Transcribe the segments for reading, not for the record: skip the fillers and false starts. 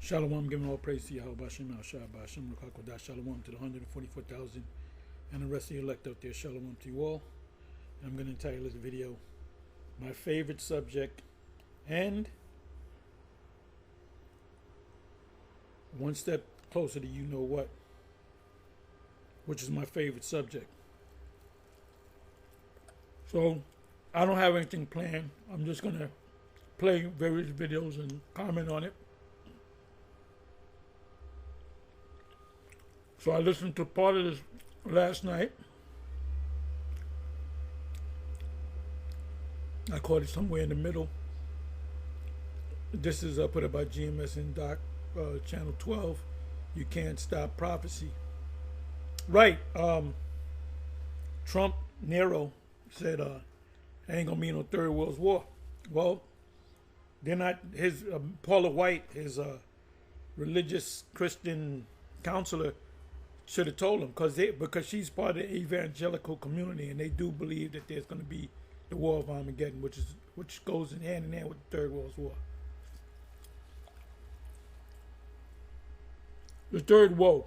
Shalom, giving all praise to Yahweh Bashem, Al Bashem, Rakakodah, Shalom to the 144,000 and the rest of the elect out there. Shalom to you all. And I'm going to entitle this video, My Favorite Subject, and one step closer to you know what, which is my favorite subject. So, I don't have anything planned. I'm just going to play various videos and comment on it. So I listened to part of this last night. I caught it somewhere in the middle. This is put up by GMS and Doc, Channel 12. You Can't Stop Prophecy. Right. Trump, Nero, said ain't gonna be no third world war. Well, they're not. His Paula White, his religious Christian counselor, should have told him because she's part of the evangelical community and they do believe that there's going to be the war of Armageddon, which goes in hand with the Third World War. The third woe.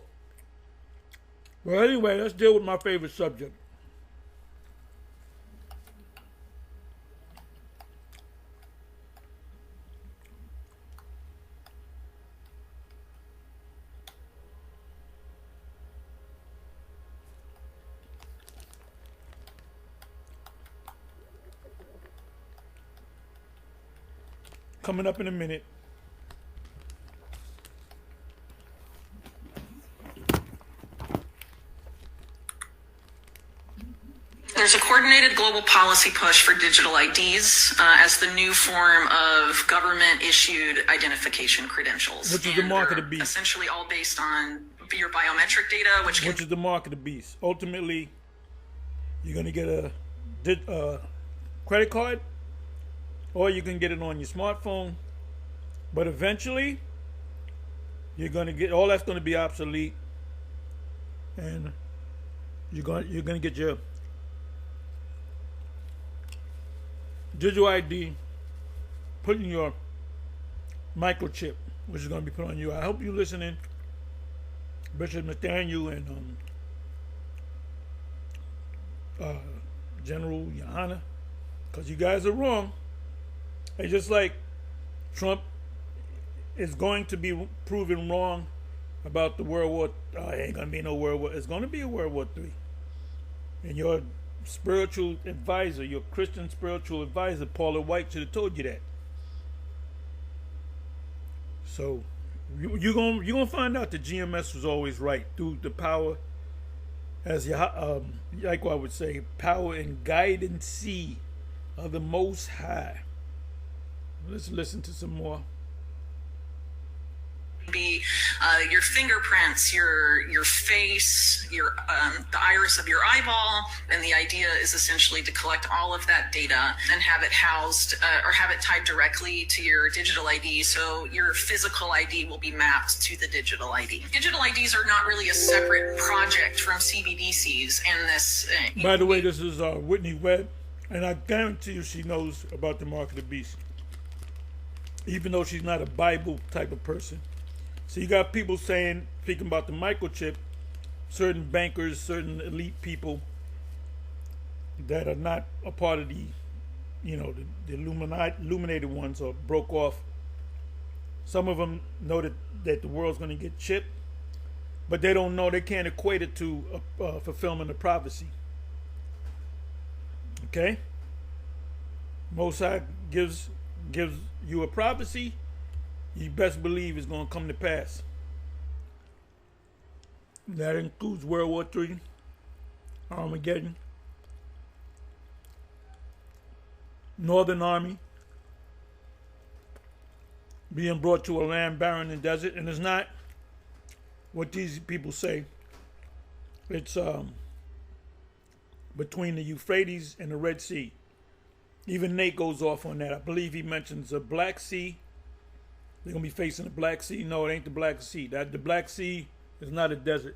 Well, anyway, let's deal with my favorite subject. Coming up in a minute. There's a coordinated global policy push for digital IDs as the new form of government-issued identification credentials. Which is the mark of the beast. Essentially all based on your biometric data, which is the mark of the beast. Ultimately, you're going to get a credit card, or you can get it on your smartphone, but eventually you're going to get all that's going to be obsolete, and you're going to get your digital ID put in your microchip, which is going to be put on you. I hope you're listening, Bishop Nathaniel and General Yohana, because you guys are wrong. It's just like Trump is going to be proven wrong about the World War. Ain't going to be no World War. It's going to be a World War III. And your spiritual advisor, your Christian spiritual advisor, Paula White, should have told you that. So you're gonna find out that GMS was always right through the power, as like I would say, power and guidance of the Most High. Let's listen to some more. Be your fingerprints, your face, the iris of your eyeball, and the idea is essentially to collect all of that data and have it housed or have it tied directly to your digital ID, so your physical ID will be mapped to the digital ID. Digital IDs are not really a separate project from CBDCs, and this. By the way, this is Whitney Webb, and I guarantee you she knows about the mark of the beast, even though she's not a Bible type of person. So you got people speaking about the microchip, certain bankers, certain elite people that are not a part of the illuminated ones or broke off. Some of them know that the world's going to get chipped, but they don't know, they can't equate it to fulfillment of prophecy. Okay? Most High gives you a prophecy, you best believe it's going to come to pass. That includes World War III, Armageddon, Northern Army being brought to a land barren and desert. And it's not what these people say. It's between the Euphrates and the Red Sea. Even Nate goes off on that. I believe he mentions the Black Sea. They're going to be facing the Black Sea. No, it ain't the Black Sea. The Black Sea is not a desert.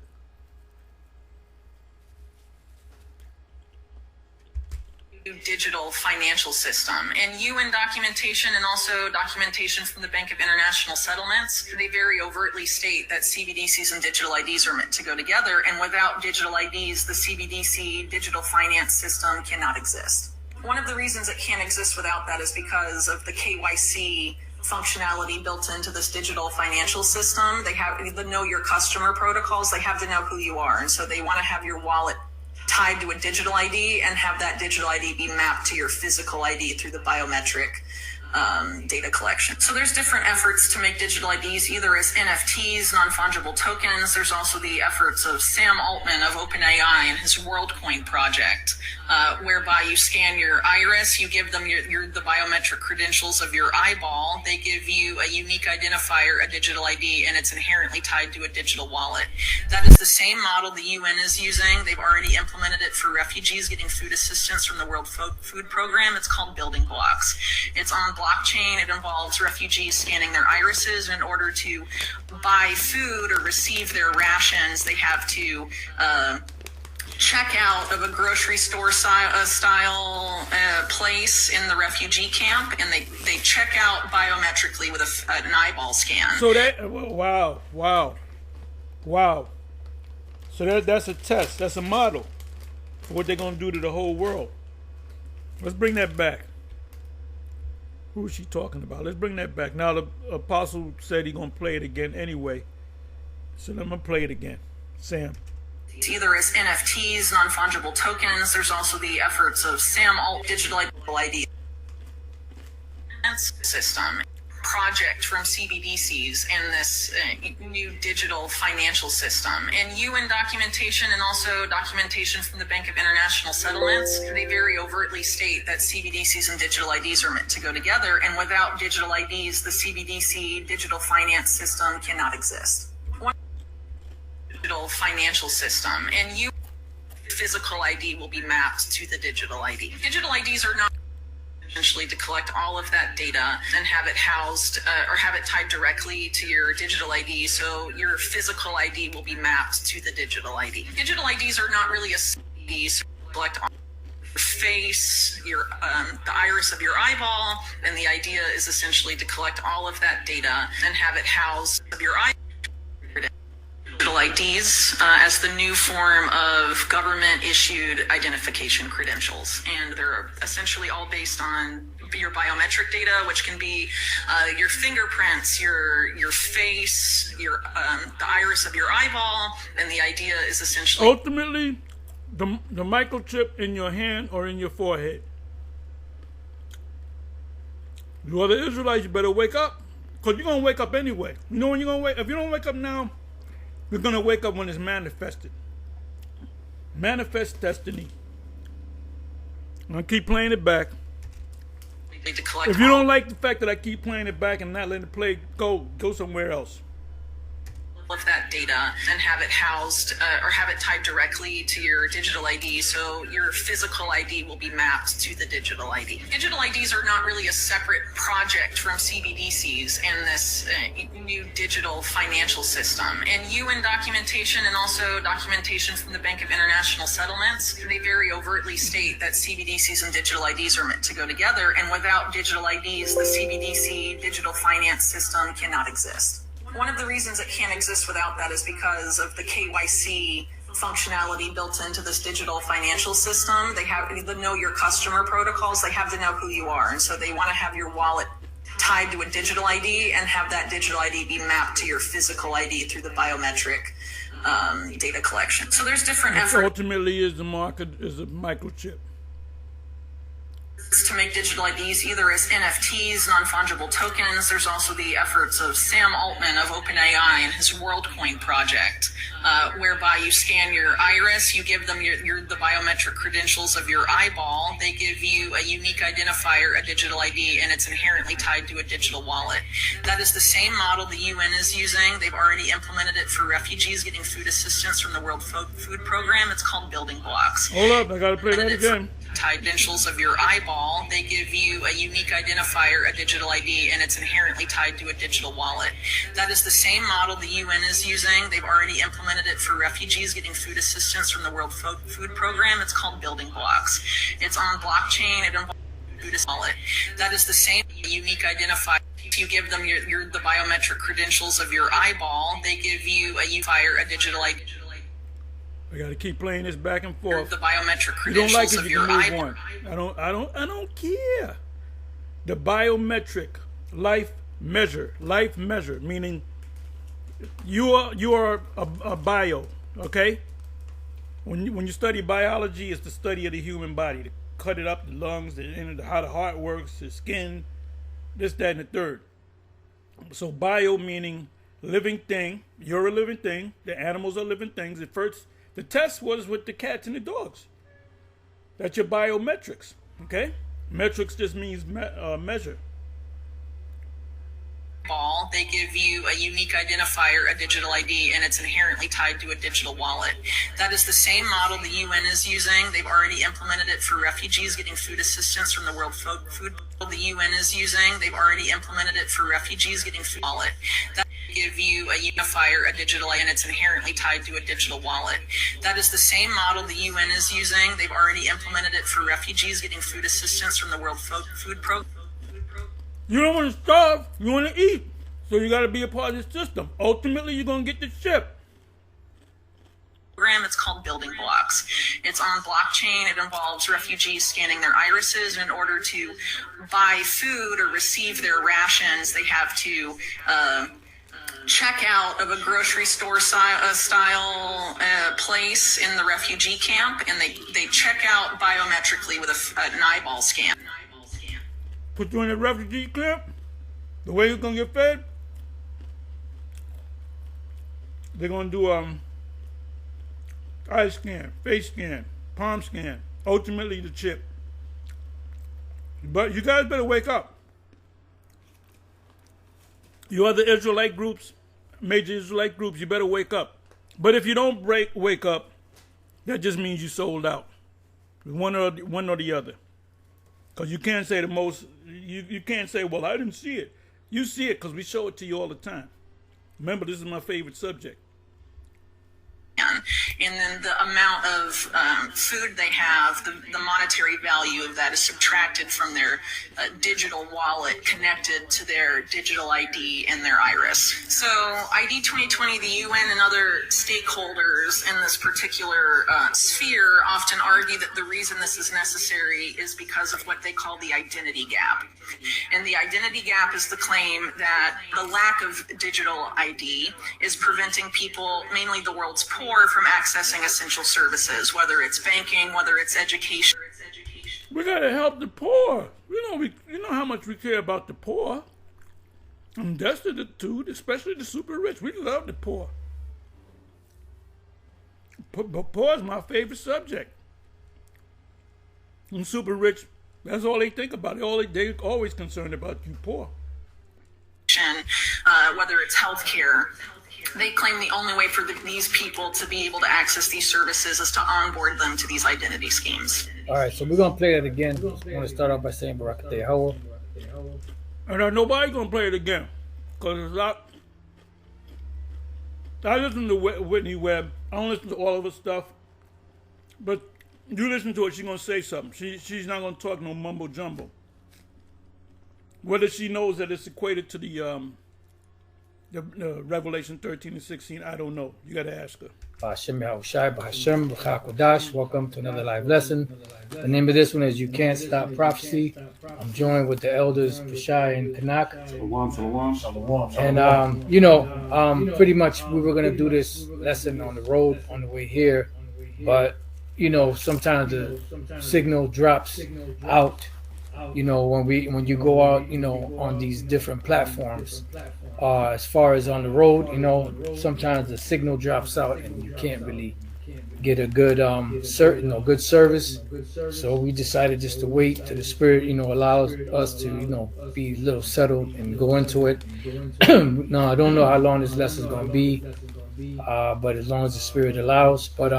digital financial system. And UN documentation and also documentation from the Bank of International Settlements, they very overtly state that CBDCs and digital IDs are meant to go together. And without digital IDs, the CBDC digital finance system cannot exist. One of the reasons it can't exist without that is because of the KYC functionality built into this digital financial system. They have the know your customer protocols. They have to know who you are. And so they want to have your wallet tied to a digital ID and have that digital ID be mapped to your physical ID through the biometric data collection. So there's different efforts to make digital IDs either as NFTs, non-fungible tokens. There's also the efforts of Sam Altman of OpenAI and his WorldCoin project, whereby you scan your iris, you give them the biometric credentials of your eyeball. They give you a unique identifier, a digital ID, and it's inherently tied to a digital wallet. That is the same model the UN is using. They've already implemented it for refugees getting food assistance from the World Food Program. It's called Building Blocks. It's on blockchain. It involves refugees scanning their irises. In order to buy food or receive their rations, they have to check out of a grocery store style place in the refugee camp, and they check out biometrically with an eyeball scan. So that wow. So that's a test. That's a model for what they're gonna do to the whole world. Let's bring that back. Who is she talking about? Let's bring that back. Now the apostle said he's gonna play it again anyway. So let me play it again. Sam. Either as NFTs, non-fungible tokens. There's also the efforts of Sam Alt digital ID system project from CBDCs and this new digital financial system. And UN documentation and also documentation from the Bank of International Settlements, they very overtly state that CBDCs and digital IDs are meant to go together. And without digital IDs, the CBDC digital finance system cannot exist. Digital financial system, and physical ID will be mapped to the digital ID. Digital IDs are not essentially to collect all of that data and have it housed or have it tied directly to your digital ID, so your physical ID will be mapped to the digital ID. Digital IDs are not really a CD, so collect all your face, your the iris of your eyeball, and the idea is essentially to collect all of that data and have it housed of your eye. Digital IDs as the new form of government-issued identification credentials, and they're essentially all based on your biometric data, which can be your fingerprints, your face, your the iris of your eyeball, and the idea is essentially ultimately the microchip in your hand or in your forehead. You other Israelites, you better wake up, because you're gonna wake up anyway. You know when you're gonna wake? If you don't wake up now, we're going to wake up when it's manifested. Manifest destiny. I'm going to keep playing it back. If you don't like the fact that I keep playing it back and not letting it play, go somewhere else. Of that data and have it housed or have it tied directly to your digital ID, so your physical ID will be mapped to the digital ID. Digital IDs are not really a separate project from CBDCs and this new digital financial system. And UN documentation and also documentation from the Bank of International Settlements, they very overtly state that CBDCs and digital IDs are meant to go together, and without digital IDs, the CBDC digital finance system cannot exist. One of the reasons it can't exist without that is because of the KYC functionality built into this digital financial system. They have the know your customer protocols. They have to know who you are. And so they want to have your wallet tied to a digital ID and have that digital ID be mapped to your physical ID through the biometric data collection. So there's different efforts. Ultimately is the market is a microchip. To make digital IDs either as NFTs, non-fungible tokens. There's also the efforts of Sam Altman of OpenAI and his WorldCoin project, whereby you scan your iris, you give them the biometric credentials of your eyeball. They give you a unique identifier, a digital ID, and it's inherently tied to a digital wallet. That is the same model the UN is using. They've already implemented it for refugees getting food assistance from the World Food Program. It's called Building Blocks. Hold up, I gotta play that again. tied credentials of your eyeball. They give you a unique identifier, a digital ID, and it's inherently tied to a digital wallet. That is the same model the UN is using. They've already implemented it for refugees getting food assistance from the World Food Program. It's called Building Blocks. It's on blockchain. It involves food wallet. That is the same unique identifier. If you give them the biometric credentials of your eyeball, they give you a unifier, a digital ID. I gotta keep playing this back and forth. The biometric You don't like credentials it, of you your can move eyeball. on. I don't care. The biometric life measure, meaning you are a bio, okay? When you study biology, it's the study of the human body. To cut it up, the lungs, how the heart works, the skin, this, that, and the third. So bio meaning living thing. You're a living thing. The animals are living things. At first, the test was with the cats and the dogs. That's your biometrics, okay? Metrics just means measure. They give you a unique identifier, a digital ID, and it's inherently tied to a digital wallet. That is the same model the UN is using. They've already implemented it for refugees getting food assistance from the World Food Program. The UN is using. They've already implemented it for refugees getting food wallet. That give you a unifier, a digital ID, and it's inherently tied to a digital wallet. That is the same model the UN is using. They've already implemented it for refugees getting food assistance from the World Food Program. You don't want to starve, you want to eat. So you got to be a part of the system. Ultimately, you're going to get the chip. It's called Building Blocks. It's on blockchain. It involves refugees scanning their irises. In order to buy food or receive their rations, they have to check out of a grocery store style place in the refugee camp, and they check out biometrically with an eyeball scan. Put you in a refugee camp, the way you're going to get fed, they're going to do eye scan, face scan, palm scan, ultimately the chip. But you guys better wake up. You other Israelite groups, major Israelite groups, you better wake up. But if you don't wake up, that just means you sold out. One or the other. Because you can't say you can't say, well, I didn't see it. You see it because we show it to you all the time. Remember, this is my favorite subject. And then the amount of food they have, the monetary value of that is subtracted from their digital wallet connected to their digital ID and their iris. So ID 2020, the UN and other stakeholders in this particular sphere often argue that the reason this is necessary is because of what they call the identity gap. And the identity gap is the claim that the lack of digital ID is preventing people, mainly the world's poor, from accessing essential services, whether it's banking, whether it's education. We gotta help the poor. You know how much we care about the poor. I'm destitute, especially the super rich. We love the poor. Poor is my favorite subject. And super rich, that's all they think about. They're always concerned about you poor. Whether it's healthcare. They claim the only way for these people to be able to access these services is to onboard them to these identity schemes. All right, so we're going to play that again. I want to start off by saying Barakateh Hawa. And nobody's going to play it again. Because I listen to Whitney Webb. I don't listen to all of her stuff. But you listen to her, she's going to say something. She's not going to talk no mumbo jumbo. Whether she knows that it's equated to the Revelation 13 and 16, I don't know. You got to ask her. Welcome to another live lesson. The name of this one is You Can't Stop Prophecy. I'm joined with the elders Pashai and Kanak. And pretty much we were going to do this lesson on the road on the way here, but sometimes the signal drops out. When you go out, on these different platforms, as far as on the road, sometimes the signal drops out and you can't really get a good, good service. So we decided just to wait till the Spirit, allows us to, be a little settled and go into it. Now, I don't know how long this lesson is going to be. but as long as the Spirit allows. But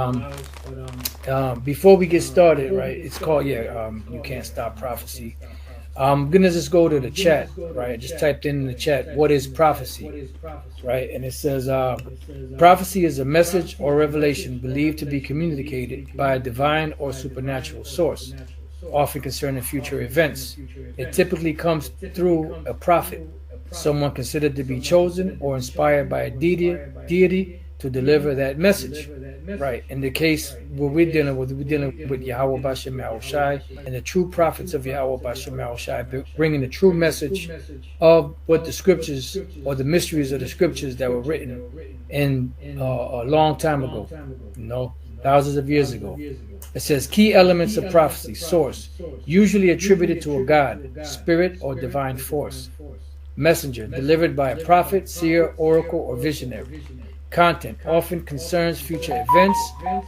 before we get started, right? It's called You Can't Stop Prophecy. I'm gonna just go to the chat, right? I just typed in the chat, what is prophecy, right? And it says, prophecy is a message or revelation believed to be communicated by a divine or supernatural source, often concerning future events. It typically comes through a prophet, someone considered to be chosen or inspired by a deity to deliver that message. Right. In the case what we're dealing with Yahweh Bashem Yahushai and the true prophets of Yahweh Bashem Yahushai, bringing the true message of what the scriptures or the mysteries of the scriptures that were written in a long time ago, thousands of years ago. It says key elements of prophecy: source, usually attributed to a god, spirit, or divine force. Messenger, delivered by a prophet, seer, oracle, or visionary. Content often concerns future events,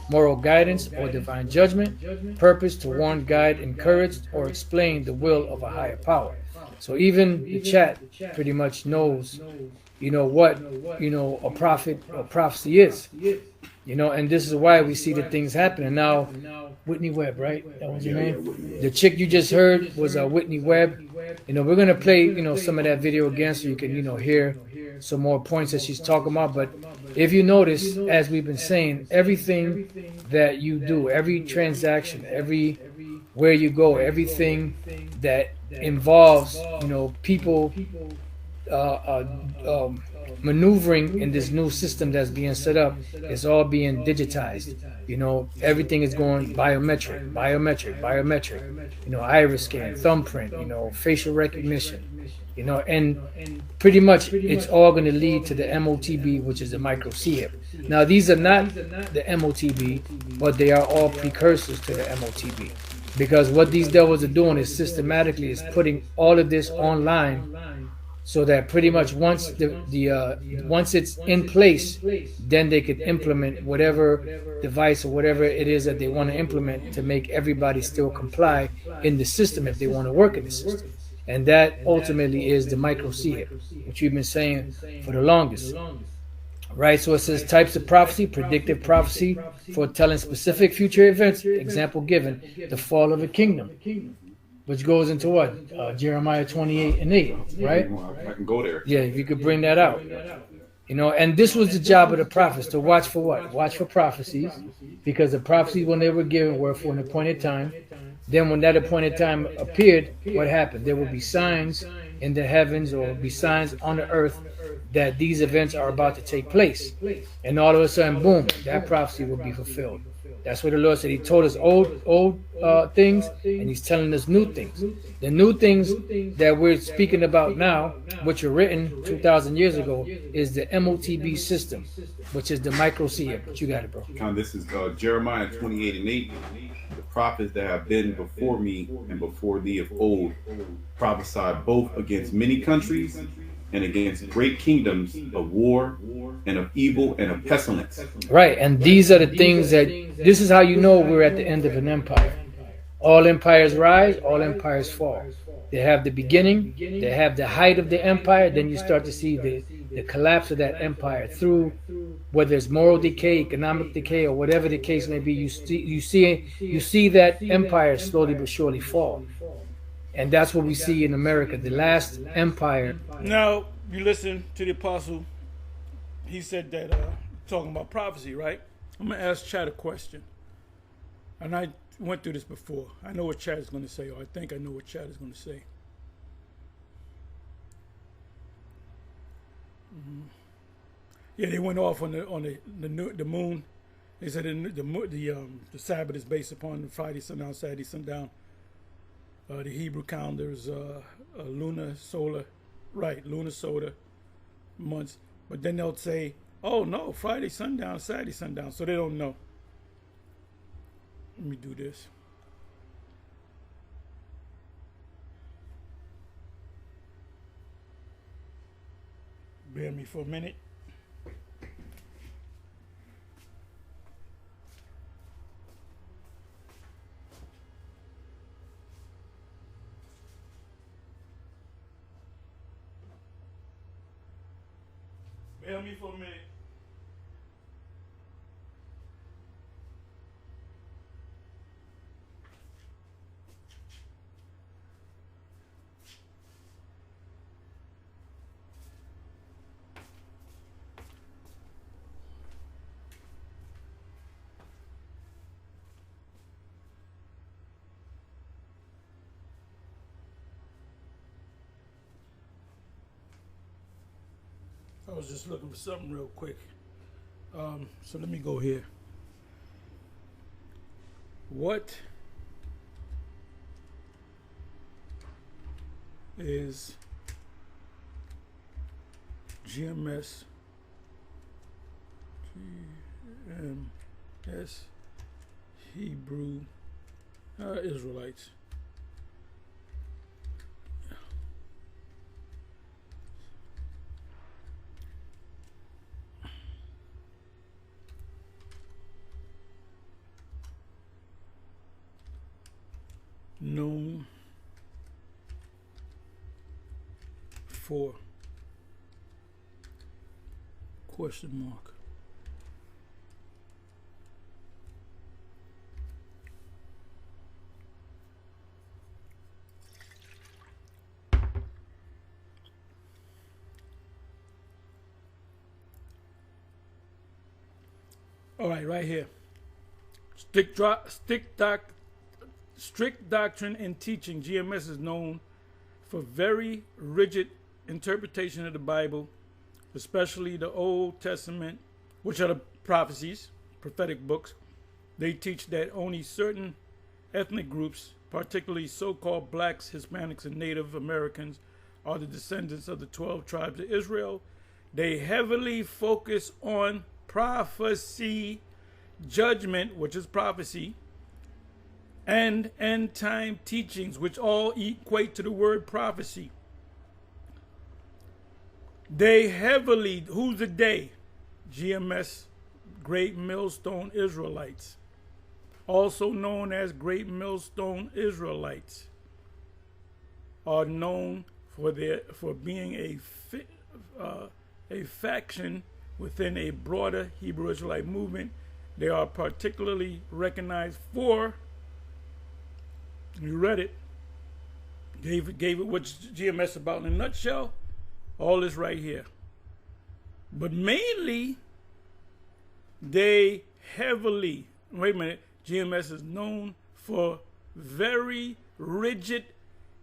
moral guidance, or divine judgment. Purpose to warn, guide, encourage, or explain the will of a higher power. So even the chat pretty much knows, what a prophet or prophecy is. And this is why we see the things happening now. Whitney Webb, right? That was your name. The chick you just heard was Whitney Webb. We're gonna play some of that video again so you can hear some more points that she's talking about. But if you notice, as we've been saying, everything that you do, every transaction, where you go, everything that involves people maneuvering in this new system that's being set up is all being digitized. Everything is going biometric, iris scan, thumbprint, facial recognition, and pretty much it's all going to lead to the MOTB, which is the micro chip. Now, these are not the MOTB, but they are all precursors to the MOTB, because what these devils are doing is systematically is putting all of this online, so that pretty much once once it's in place, then they could implement whatever device or whatever it is that they want to implement to make everybody still comply in the system if they want to work in the system. And that ultimately is the micro chip, which we've been saying for the longest. Right, so it says types of prophecy: predictive prophecy, foretelling specific future events. Example given: the fall of a kingdom, which goes into what? Jeremiah 28:8, right? I can go there. Yeah, if you could bring that out. And this was the job of the prophets, to watch for what? Watch for prophecies, because the prophecies when they were given were for an appointed time. Then when that appointed time appeared, what happened? There would be signs in the heavens or be signs on the earth that these events are about to take place. And all of a sudden, boom, that prophecy will be fulfilled. That's what the Lord said. He told us old things, and He's telling us new things. The new things that we're speaking about now, which were written 2,000 years ago, is the MOTB system, which is the micro chip. But you got it, bro. This is Jeremiah 28:8. The prophets that have been before me and before thee of old prophesied both against many countries and against great kingdoms of war and of evil and of pestilence. Right, and these are the things this is how you know we're at the end of an empire. All empires rise, all empires fall. They have the beginning, they have the height of the empire, then you start to see the collapse of that empire through, whether it's moral decay, economic decay, or whatever the case may be. You see that empire slowly but surely fall. And that's what we see in America, the last empire. Now, you listen to the apostle. He said that, talking about prophecy, right? I'm going to ask Chad a question. And I went through this before. I know what Chad is going to say, or I think I know what Chad is going to say. Mm-hmm. Yeah, they went off on the moon. They said the Sabbath is based upon Friday sundown, Saturday sundown. The Hebrew calendar is lunar, solar, months. But then they'll say, oh no, Friday sundown, Saturday sundown. So they don't know. Let me do this. Bear me for a minute. Bear me for a minute. I was just looking for something real quick. So let me go here. What is GMS Hebrew Israelites? Known for question mark. All right, right here. Strict doctrine and teaching. GMS is known for very rigid interpretation of the Bible, especially the Old Testament, which are the prophecies, prophetic books. They teach that only certain ethnic groups, particularly so-called blacks, Hispanics, and Native Americans, are the descendants of the 12 tribes of Israel. They heavily focus on prophecy, judgment, which is prophecy, and end time teachings, which all equate to the word prophecy. They heavily, who's the they? GMS, Great Millstone Israelites, also known as Great Millstone Israelites, are known for being a faction within a broader Hebrew Israelite movement. They are particularly recognized for, you read it, gave it what's GMS about in a nutshell, all this right here. But mainly, they heavily, wait a minute, GMS is known for very rigid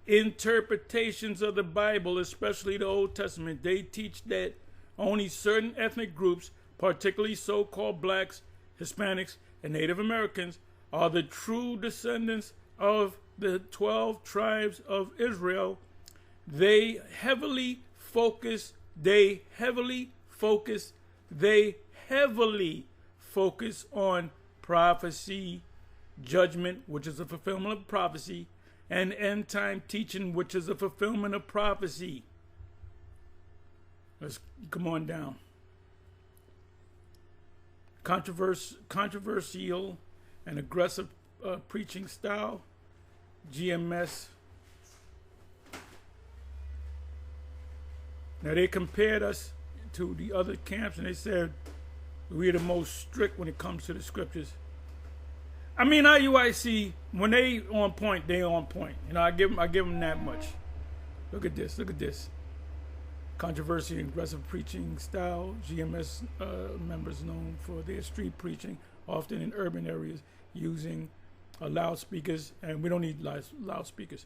interpretations of the Bible, especially the Old Testament. They teach that only certain ethnic groups, particularly so-called blacks, Hispanics, and Native Americans, are the true descendants of the 12 tribes of Israel. They heavily focus on prophecy, judgment, which is a fulfillment of prophecy, and end time teaching, which is a fulfillment of prophecy. Let's come on down. Controversial and aggressive preaching style. GMS. Now they compared us to the other camps, and they said we're the most strict when it comes to the scriptures. I mean, IUIC, when they on point, they on point. You know, I give them that much. Look at this. Controversy and aggressive preaching style. GMS members known for their street preaching, often in urban areas, using loudspeakers, and we don't need loudspeakers,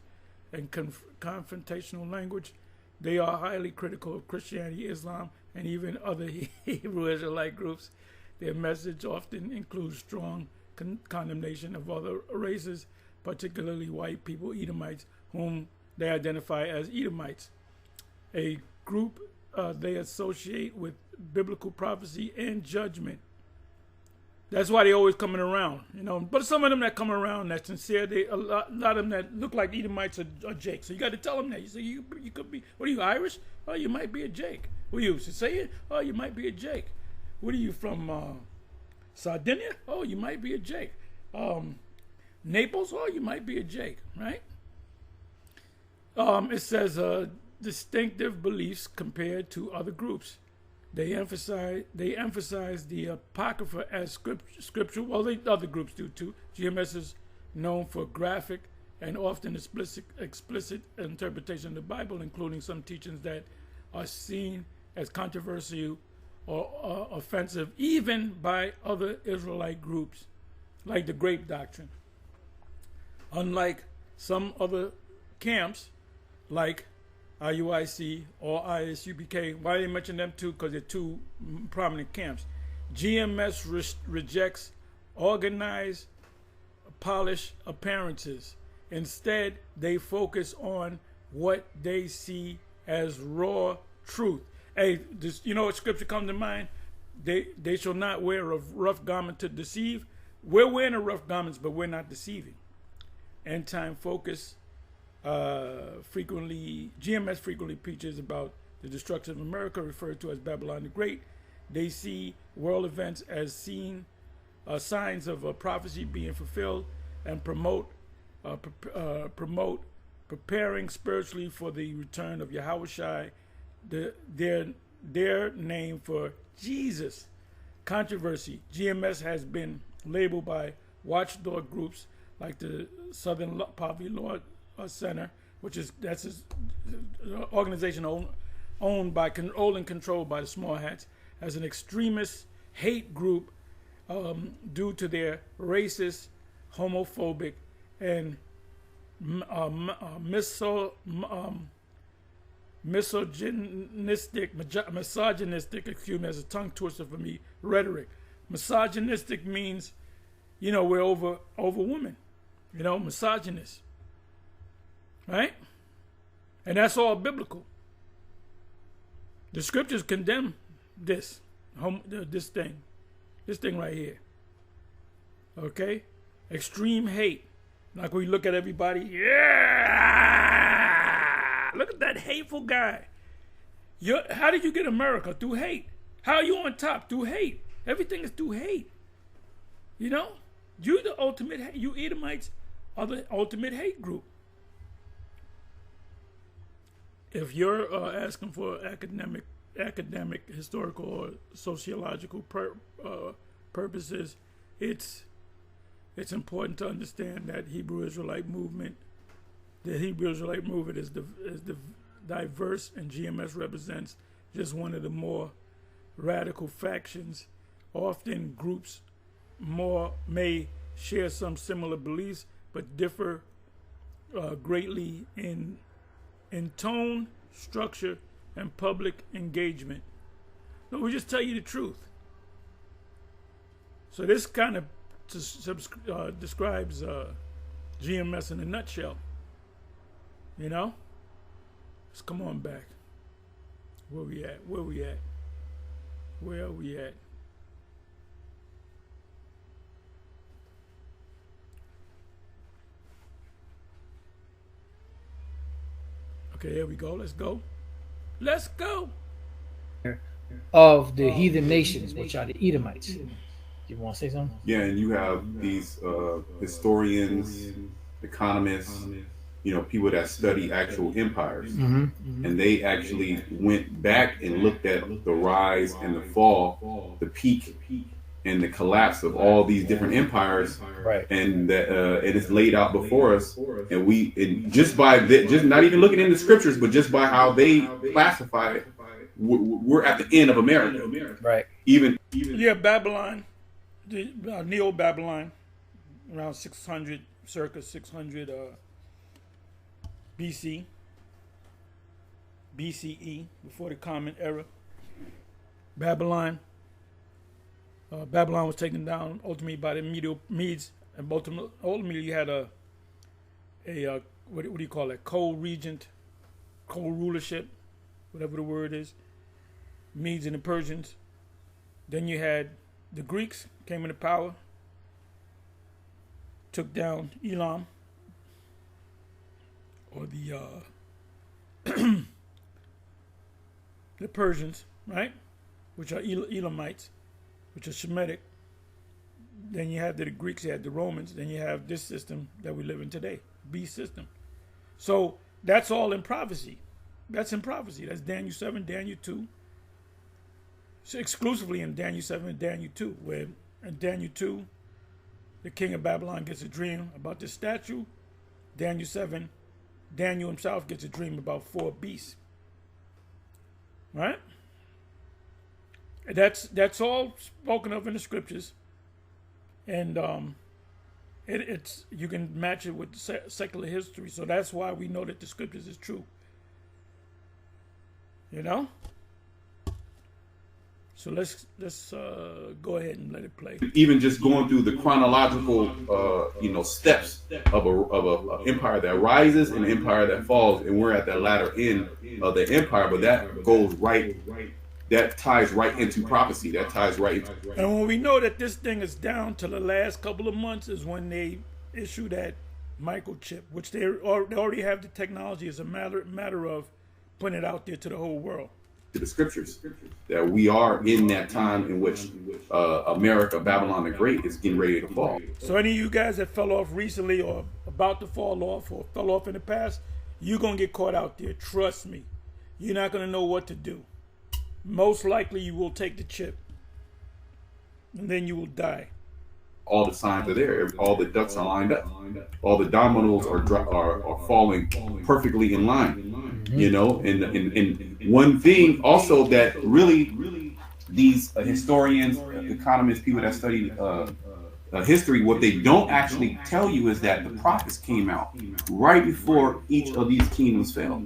and confrontational language. They are highly critical of Christianity, Islam, and even other Hebrew Israelite groups. Their message often includes strong condemnation of other races, particularly white people, Edomites, whom they identify as Edomites, a group they associate with biblical prophecy and judgment. That's why they always coming around, you know. But some of them that come around that's sincere, a lot of them that look like Edomites are Jake. So you got to tell them that. You say you could be. What are you, Irish? Oh, you might be a Jake. What are you, Sicilian? Oh, you might be a Jake. What are you from? Sardinia? Oh, you might be a Jake. Naples? Oh, you might be a Jake. Right? It says distinctive beliefs compared to other groups. They emphasize the Apocrypha as scripture. Well, other groups do too. GMS is known for graphic and often explicit interpretation of the Bible, including some teachings that are seen as controversial or offensive even by other Israelite groups, like the grape doctrine. Unlike some other camps, like IUIC, or ISUPK. Why do they mention them two? Because they're two prominent camps. GMS rejects organized, polished appearances. Instead, they focus on what they see as raw truth. Hey, you know what scripture comes to mind? They shall not wear a rough garment to deceive. We're wearing a rough garments, but we're not deceiving. End time focus. GMS frequently preaches about the destruction of America, referred to as Babylon the Great. They see world events as signs of a prophecy being fulfilled, and promote preparing spiritually for the return of Yahushua, their name for Jesus. Controversy. GMS has been labeled by watchdog groups like the Southern Poverty Law Center, that's his organization owned by, and controlled by the Small Hats, as an extremist hate group due to their racist, homophobic, and misogynistic, excuse me, as a tongue twister for me, rhetoric. Misogynistic means, we're over women, misogynist, right? And that's all biblical. The scriptures condemn this thing right here. Okay? Extreme hate. Like when you look at everybody, yeah! Look at that hateful guy. How did you get America? Through hate. How are you on top? Through hate. Everything is through hate. You're the ultimate, you Edomites are the ultimate hate group. If you're asking for academic, historical, or sociological purposes, it's important to understand that the Hebrew Israelite movement is diverse, and GMS represents just one of the more radical factions. Often groups may share some similar beliefs, but differ greatly in tone, structure, and public engagement. No, we just tell you the truth. So this kind of describes GMS in a nutshell. Let's come on back. Where we at? Where are we at? Okay, here we go. Let's go. Of the heathen nations, which are the Edomites. You want to say something? Yeah, and you have these historians, economists, people that study actual empires. Mm-hmm. And they actually went back and looked at the rise and the fall, the peak and the collapse of all these different empires, right? And that it is laid out before us, and just not even looking in the scriptures, but just by how they classify it, we're at the end of America, right? Even Babylon, the Neo-Babylon, around 600, circa 600 BCE, before the Common Era. Babylon was taken down ultimately by the Medes, and ultimately you had a what do you call it? Co-rulership, whatever the word is. Medes and the Persians. Then you had the Greeks came into power, took down Elam, or the the Persians, right? Which are Elamites, which are Shemitic. Then you have the Greeks, you had the Romans, then you have this system that we live in today, beast system. So that's all in prophecy. That's in prophecy. That's Daniel 7, Daniel 2. So exclusively in Daniel 7 and Daniel 2, where in Daniel 2, the king of Babylon gets a dream about this statue. Daniel 7, Daniel himself gets a dream about 4 beasts. Right? That's all spoken of in the scriptures, and it's you can match it with secular history. So that's why we know that the scriptures is true. You know. So let's go ahead and let it play. Even just going through the chronological, steps of a empire that rises and an empire that falls, and we're at the latter end of the empire. But that goes right. That ties right into prophecy. That ties right into. And when we know that this thing is down to the last couple of months is when they issue that microchip, which they already have the technology. It's a matter of putting it out there to the whole world. To the scriptures, that we are in that time in which America, Babylon the Great, is getting ready to fall. So any of you guys that fell off recently or about to fall off or fell off in the past, you're going to get caught out there. Trust me. You're not going to know what to do. Most likely you will take the chip. And then you will die. All the signs are there. All the ducks are lined up. All the dominoes are falling perfectly in line. And one thing also that really these historians, economists, people that study history, what they don't actually tell you is that the prophets came out right before each of these kingdoms fell.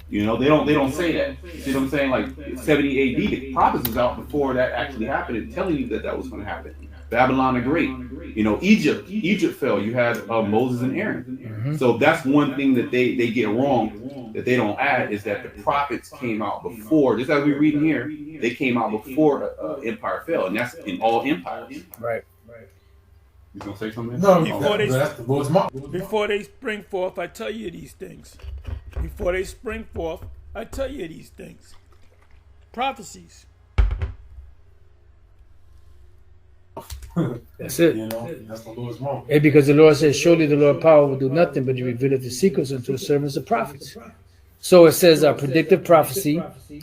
They don't say that. See what I'm saying? Like 70 AD, the prophets was out before that actually happened and telling you that was going to happen. Babylon the Great, Egypt fell. You had Moses and Aaron. Mm-hmm. So that's one thing that they get wrong, that they don't add, is that the prophets came out before. Just as we read in here, they came out before empire fell, and that's in all empires. Right. You gonna say something? No, before they spring forth, I tell you these things. Before they spring forth, I tell you these things. Prophecies. That's it. That's the Lord's moment. And because the Lord says, surely the Lord power will do nothing but to reveal the secrets unto the servants of prophets. So it says predictive prophecy,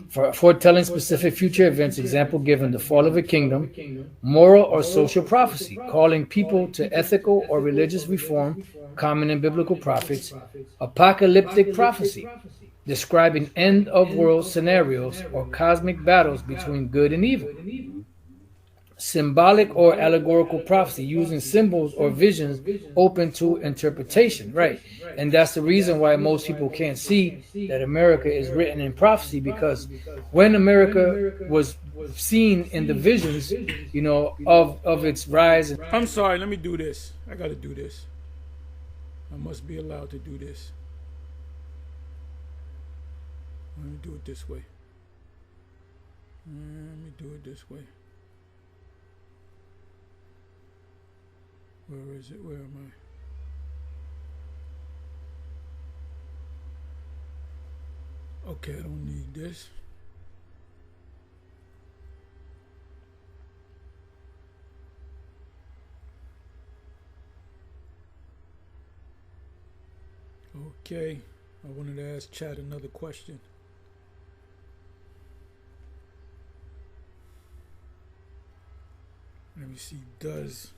for foretelling specific future events, example given the fall of a kingdom, moral or social prophecy, calling people to ethical or religious reform, common in biblical prophets, apocalyptic prophecy, describing end of world scenarios or cosmic battles between good and evil. Symbolic or allegorical prophecy, using symbols or visions open to interpretation, right? And that's the reason why most people can't see that America is written in prophecy, because when America was seen in the visions, of its rise. I'm sorry, let me do this. I got to do this. I must be allowed to do this. Let me do it this way. Let me do it this way. Where is it? Where am I? Okay, I don't need this. Okay, I wanted to ask Chad another question. Let me see, does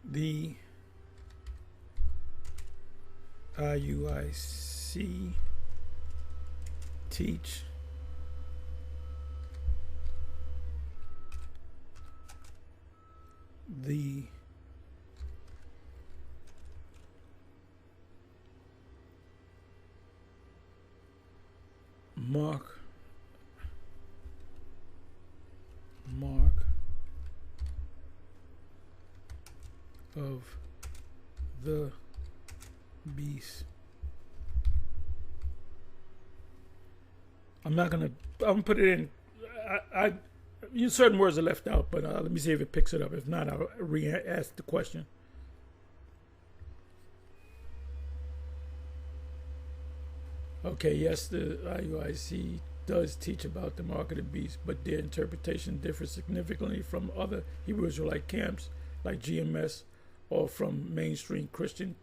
the IUIC teach the mark of the beast? I'm gonna put it in. Certain words are left out, but let me see if it picks it up. If not, I'll re-ask the question. Okay, yes, the IUIC does teach about the mark of the beast, but their interpretation differs significantly from other Hebrew Israelite camps like GMS or from mainstream Christian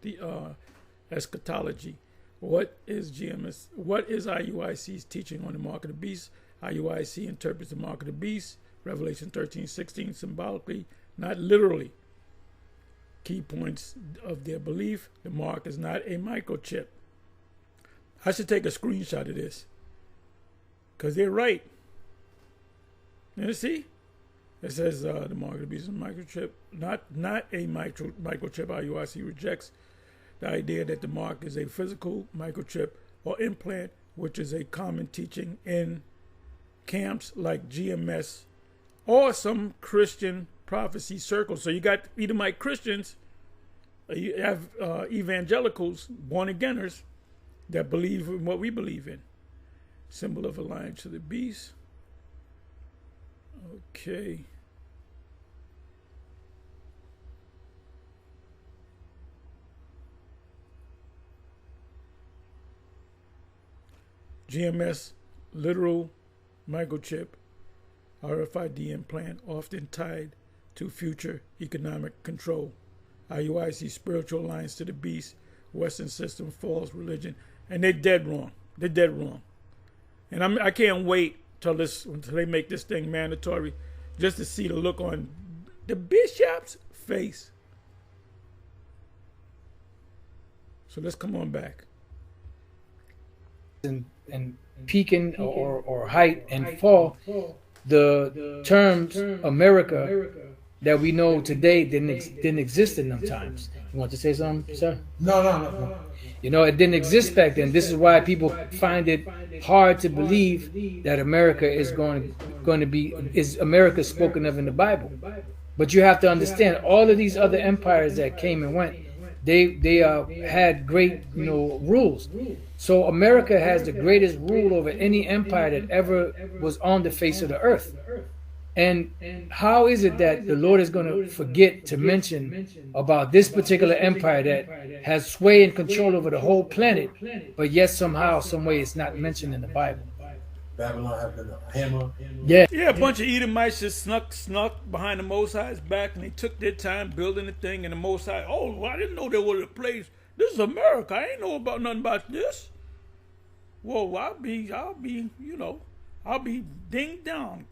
eschatology. What is GMS? What is IUIC's teaching on the mark of the beast? IUIC interprets the mark of the beast, Revelation 13:16, symbolically, not literally. Key points of their belief: the mark is not a microchip. I should take a screenshot of this, because they're right. You see? It says the mark of the beast is a microchip, not a microchip. IUIC rejects the idea that the mark is a physical microchip or implant, which is a common teaching in camps like GMS or some Christian prophecy circles. So you got Edomite Christians, you have evangelicals, born againers, that believe in what we believe in. Symbol of alliance to the beast. Okay. GMS, literal microchip, RFID implant, often tied to future economic control. IUIC, spiritual alliance to the beast, Western system, false religion, and they're dead wrong. They're dead wrong. And I can't wait until they make this thing mandatory, just to see the look on the bishop's face. So let's come on back. And peaking or height and fall, the terms America that we know today didn't exist in them times. You want to say something, sir? No. You know, it didn't exist back then. This is why people find it hard to believe that America is going to be America spoken of in the Bible. But you have to understand, all of these other empires that came and went, they had great rules. So America has the greatest rule over any empire that ever was on the face of the earth. And how is it that the Lord is going to forget to mention about this particular empire that has sway and control over the whole planet, but yet somehow, some way, it's not mentioned in the Bible? Babylon have been a hammer. Yeah, a bunch of Edomites just snuck behind the Most High's back, and they took their time building the thing. And the Most High, I didn't know there was a place. This is America. I ain't know about nothing about this. Well, I'll be ding donged.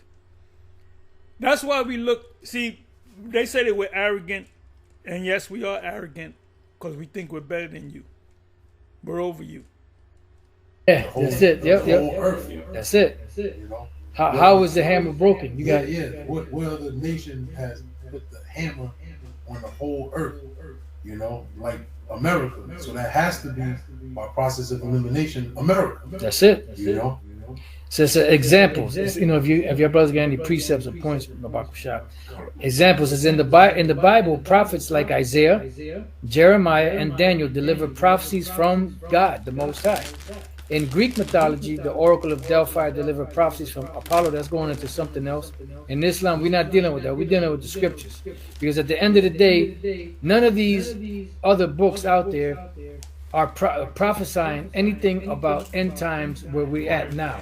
That's why we look. See, they say that we're arrogant, and yes, we are arrogant because we think we're better than you. We're over you. Yeah, that's it. Yep. Whole earth. That's it. You know. How is the hammer broken? You got What other nation has put the hammer on the whole earth? You know, like America. So that has to be, by process of elimination, America. That's it. You know. So it's examples. It's, if your brothers got any precepts or points about Shop, examples is in the Bible. Prophets like Isaiah, Jeremiah, and Daniel deliver prophecies from God, the Most High. In Greek mythology, the Oracle of Delphi delivered prophecies from Apollo. That's going into something else. In Islam, we're not dealing with that. We're dealing with the scriptures. Because at the end of the day, none of these other books out there are prophesying anything about end times where we're at now.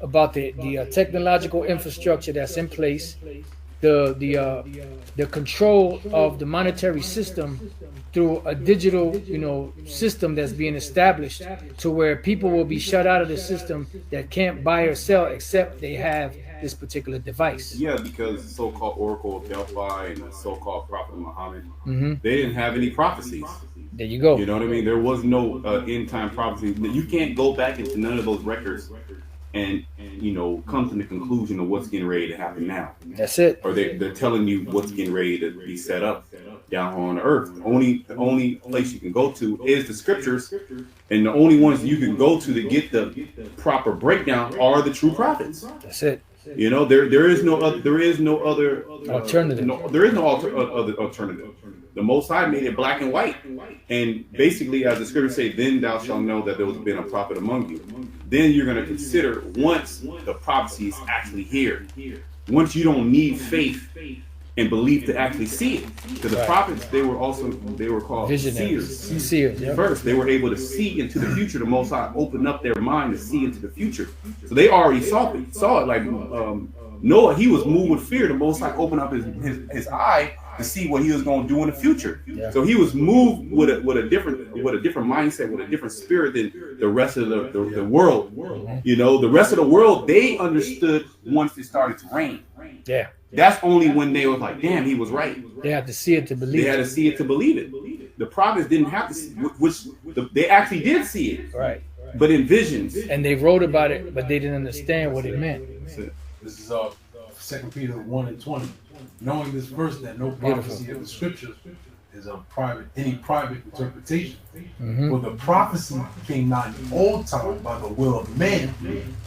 About the technological infrastructure that's in place, the control of the monetary system through a digital system that's being established, to where people will be shut out of the system that can't buy or sell except they have this particular device. Yeah, because the so-called Oracle of Delphi and the so-called Prophet Muhammad, they didn't have any prophecies. There you go. You know what I mean? There was no end-time prophecy. You can't go back into none of those records and come to the conclusion of what's getting ready to happen now. That's it. Or they're telling you what's getting ready to be set up down on earth. The only place you can go to is the scriptures, and the only ones you can go to get the proper breakdown are the true prophets. That's it. There is no other alternative. There is no other alternative. The Most High made it black and white, and basically, as the scriptures say, then thou shalt know that there has been a prophet among you. Then you're going to consider once the prophecy is actually here. Once you don't need faith and belief to actually see it, because the prophets they were called visionaries. Seers. Yep. First, they were able to see into the future. The Most High opened up their mind to see into the future, so they already saw it. Like Noah, he was moved with fear. The Most High opened up his eye to see what he was going to do in the future. Yeah. So he was moved with a different mindset, with a different spirit than the rest of the world. The rest of the world, they understood once it started to rain. Yeah. That's only when they was like, damn, he was right. They had to see it to believe it. They had to see it to believe it. The prophets didn't have to see it, they actually did see it. Right. But in visions. And they wrote about it, but they didn't understand what it meant. This is 2 Peter 1:20. Knowing this verse that no prophecy of the scriptures is of any private interpretation. For the prophecy came not in the old time by the will of man,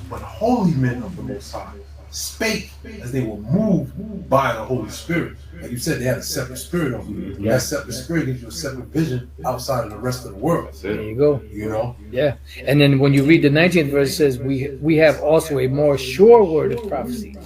but holy men of the Most High spake as they were moved by the Holy Spirit. Like you said, they had a separate spirit of them. That separate spirit gives you a separate vision outside of the rest of the world. There you go. You know? Yeah. And then when you read the 19th verse, it says, we have also a more sure word of prophecy.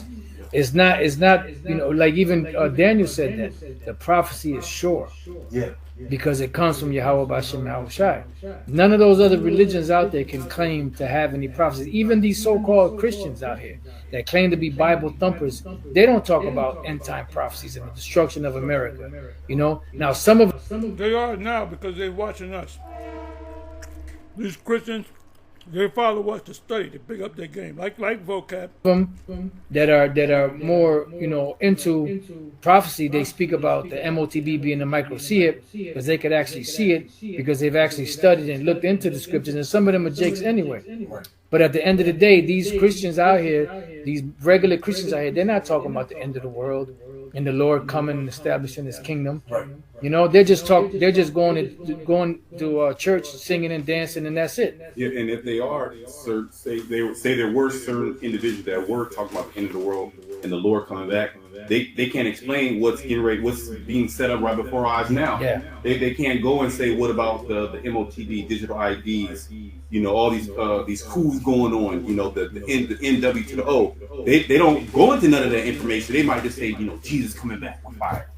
It's not, you know, like even Daniel said that the prophecy is sure. Yeah. Because it comes from Yahweh Bashem Yahushai. None of those other religions out there can claim to have any prophecies. Even these so-called Christians out here that claim to be Bible thumpers, they don't talk about end-time prophecies and the destruction of America. You know, now some of They are now because they're watching us. These Christians, they follow us to study, to pick up their game, like vocab. them that are more, you know, into prophecy, they speak about the MOTB being a microseer because they could actually see it because they've actually studied and looked into the scriptures, and some of them are jakes anyway. But at the end of the day, these Christians out here, these regular Christians out here, they're not talking about the end of the world and the Lord coming and establishing His kingdom. You know, they're just going to church, singing and dancing, and that's it. Yeah, and if they are, say there were certain individuals that were talking about the end of the world and the Lord coming back, they can't explain what's being set up right before our eyes now. Yeah. They can't go and say, what about the MOTB, digital IDs, you know, all these coups going on, you know, the NW to the O. They don't go into none of that information. They might just say, you know, Jesus coming back with fire.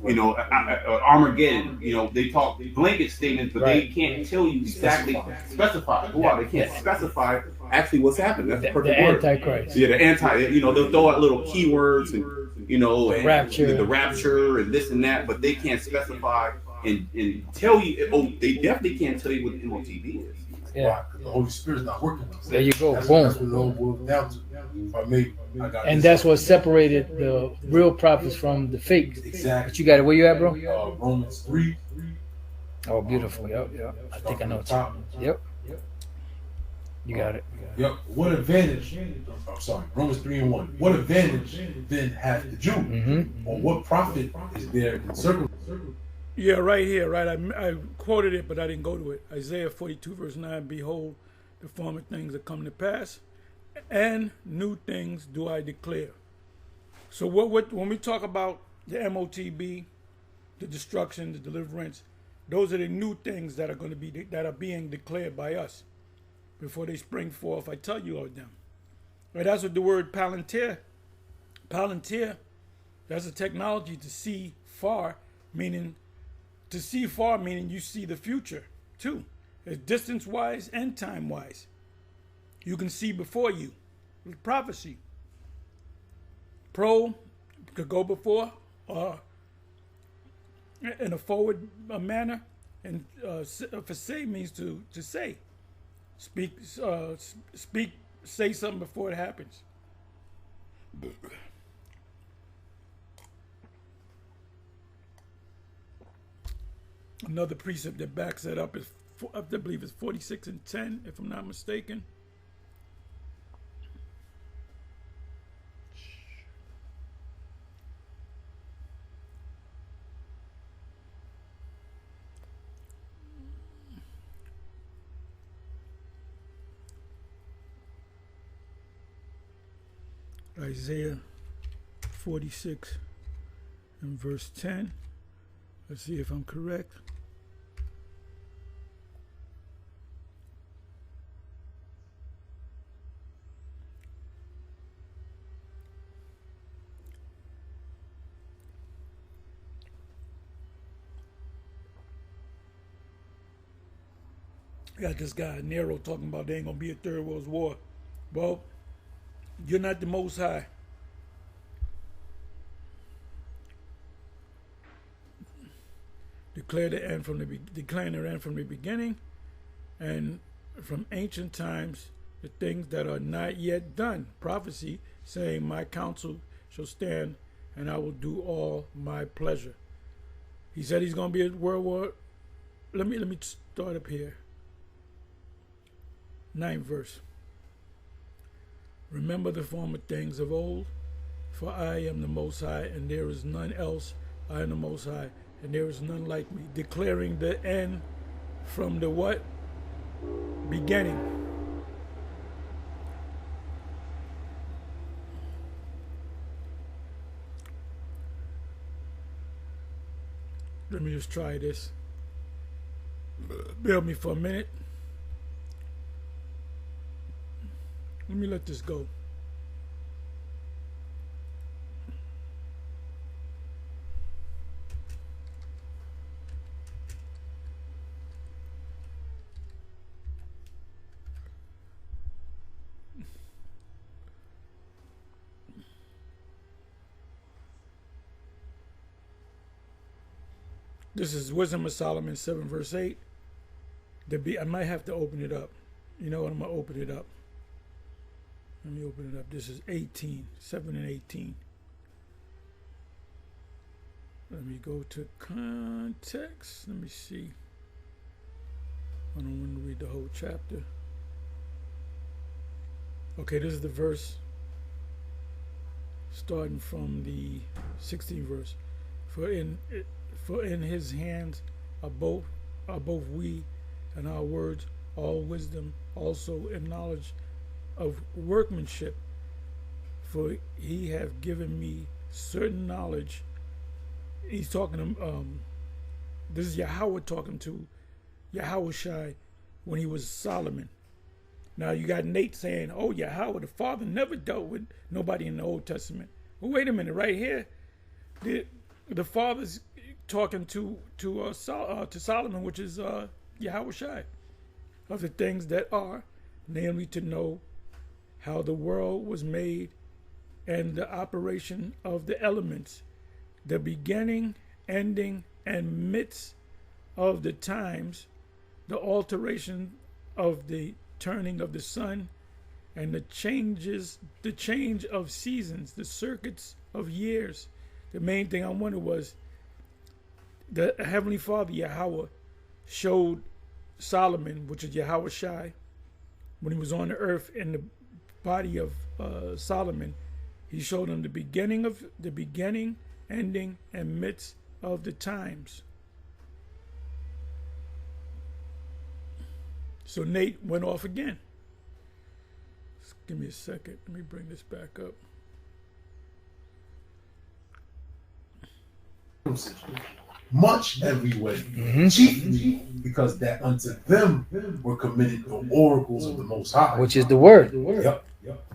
You know, Armageddon. You know, they talk blanket statements, but they can't tell you exactly specify. They can't specify actually what's happening. That's the perfect word. Antichrist. Yeah, the anti. You know, they'll throw out little keywords and, you know, the rapture and this and that, but they can't specify and tell you. Oh, they definitely can't tell you what the MOTB is. Yeah, the Holy Spirit's not working. There you go. That's Boom. what it all boils down to. If I may, I got And this. that's what separated the real prophets from the fakes. Exactly. But you got it. Where you at, bro? Romans 3. Oh, beautiful. Yep. I think I know what you. Yep. You got it. Yep. What advantage? I'm sorry. Romans 3:1. What advantage then hath the Jew, or what profit is there in circumcision? Yeah, right here, right. I quoted it, but I didn't go to it. Isaiah 42, verse 9, behold, the former things are come to pass, and new things do I declare. So when we talk about the MOTB, the destruction, the deliverance, those are the new things that are being declared by us before they spring forth. I tell you of them. Right, that's what the word palantir, that's a technology to see far, meaning you see the future too. It's distance-wise and time-wise. You can see before you with prophecy. Pro could go before in a forward manner, and for say means to say. Speak, say something before it happens. Another precept that backs that up is, I believe it's 46:10, if I'm not mistaken. Isaiah 46 and verse 10. Let's see if I'm correct. Got this guy Nero talking about there ain't gonna be a third world war. Well, you're not the Most High. Declaring the end from the beginning, and from ancient times the things that are not yet done. Prophecy saying, "My counsel shall stand, and I will do all my pleasure." He said he's going to be a world war. Let me start up here. 9th verse. Remember the former things of old, For I am the Most High, and there is none else. I am the Most High, and there is none like me. Declaring the end from the what? Beginning. Let me just try this. Bear with me for a minute. Let me let this go. This is Wisdom of Solomon 7 verse 8. I might have to open it up. You know what? I'm going to open it up. Let me open it up. This is 18, 7 and 18. Let me go to context. Let me see. I don't want to read the whole chapter. Okay, this is the verse starting from the 16th verse. For in his hands are both we and our words, all wisdom, also in knowledge of workmanship. For he have given me certain knowledge. He's talking to this is Yahweh talking to Yahweh Shai when he was Solomon. Now you got Nate saying, "Oh, Yahweh the Father never dealt with nobody in the Old Testament." Well, wait a minute, right here, the Father's talking to Solomon, which is Yahweh Shai, of the things that are, namely to know how the world was made and the operation of the elements, the beginning, ending, and midst of the times, the alteration of the turning of the sun, and the change of seasons, the circuits of years. The main thing I wanted was the Heavenly Father, Yahweh, showed Solomon, which is Yahweh Shai, when he was on the earth in the body of Solomon, he showed him the beginning, ending, and midst of the times. So Nate went off again. Just give me a second. Let me bring this back up. Much every way, chiefly because that unto them were committed the oracles of the Most High, which is the word. Yep.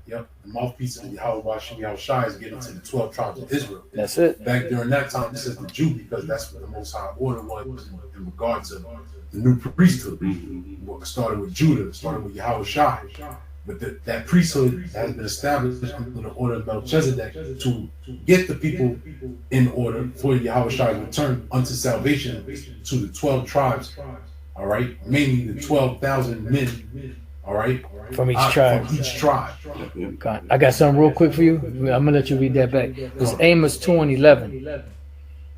The mouthpiece of Yahweh Bashim Shai is getting to the 12 tribes of Israel. That's it. Back during that time, it says the Jew because that's what the Most High order was in regards to the new priesthood. What started with Judah, started with Yahweh Shai. But that priesthood has been established under the order of Melchizedek to get the people in order for Yahweh Shai's return unto salvation to the 12 tribes. All right, mainly the 12,000 men. All right, from each tribe. From each tribe. I got something real quick for you. I'm gonna let you read that back. It's Amos 2:11.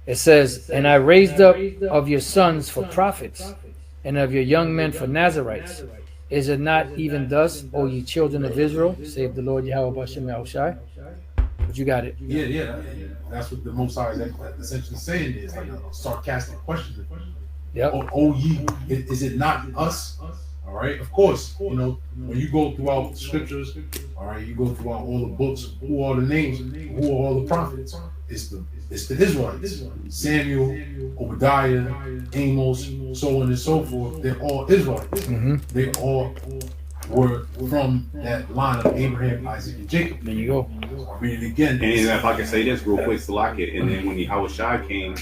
It says, "And I raised up of your sons for prophets, and of your young men for Nazarites. Is it not even thus, O ye children of Israel, save the Lord Yahweh Bashim Yahushai?" But you got it. Yeah. That's what the Most High is essentially saying, is like a sarcastic question. Yep. Oh ye, is it not us? All right. Of course, you know, when you go throughout the scriptures, all right, you go throughout all the books. Who are the names? Who are all the prophets? It's the Israelites. Samuel, Obadiah, Amos, so on and so forth. They're all Israelites. They all were from that line of Abraham, Isaac, and Jacob. There you go. I'll read it again. And if I can say this real quick, Salakit, and then when Yahweh Shai came,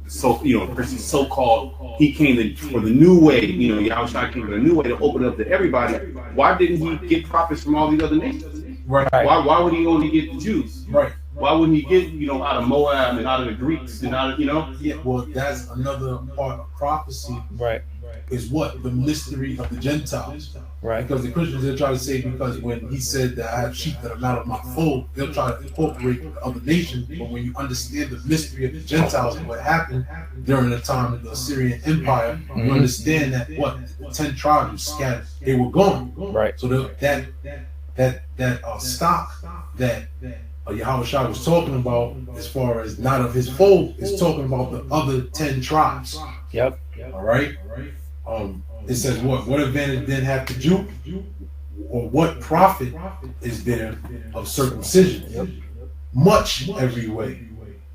so-called, he came for the new way, Yahweh Shai came for the new way to open it up to everybody. Why didn't he get prophets from all these other nations? Right. Why would he only get the Jews? Right. Why wouldn't he get, out of Moab and out of the Greeks and out of, Yeah, well, that's another part of prophecy. Right. Is what? The mystery of the Gentiles. Right. Because the Christians, they'll try to say, because when he said that I have sheep that are not of my fold, they'll try to incorporate the other nations. But when you understand the mystery of the Gentiles and what happened during the time of the Assyrian Empire, you understand that the 10 tribes were scattered. They were gone. Right. So that stock that Yahweh Shai was talking about, as far as not of his fold, is talking about the other 10 tribes. Yep. All right. It says what advantage then have the Jew, or what profit is there of circumcision? Yep. Much every way.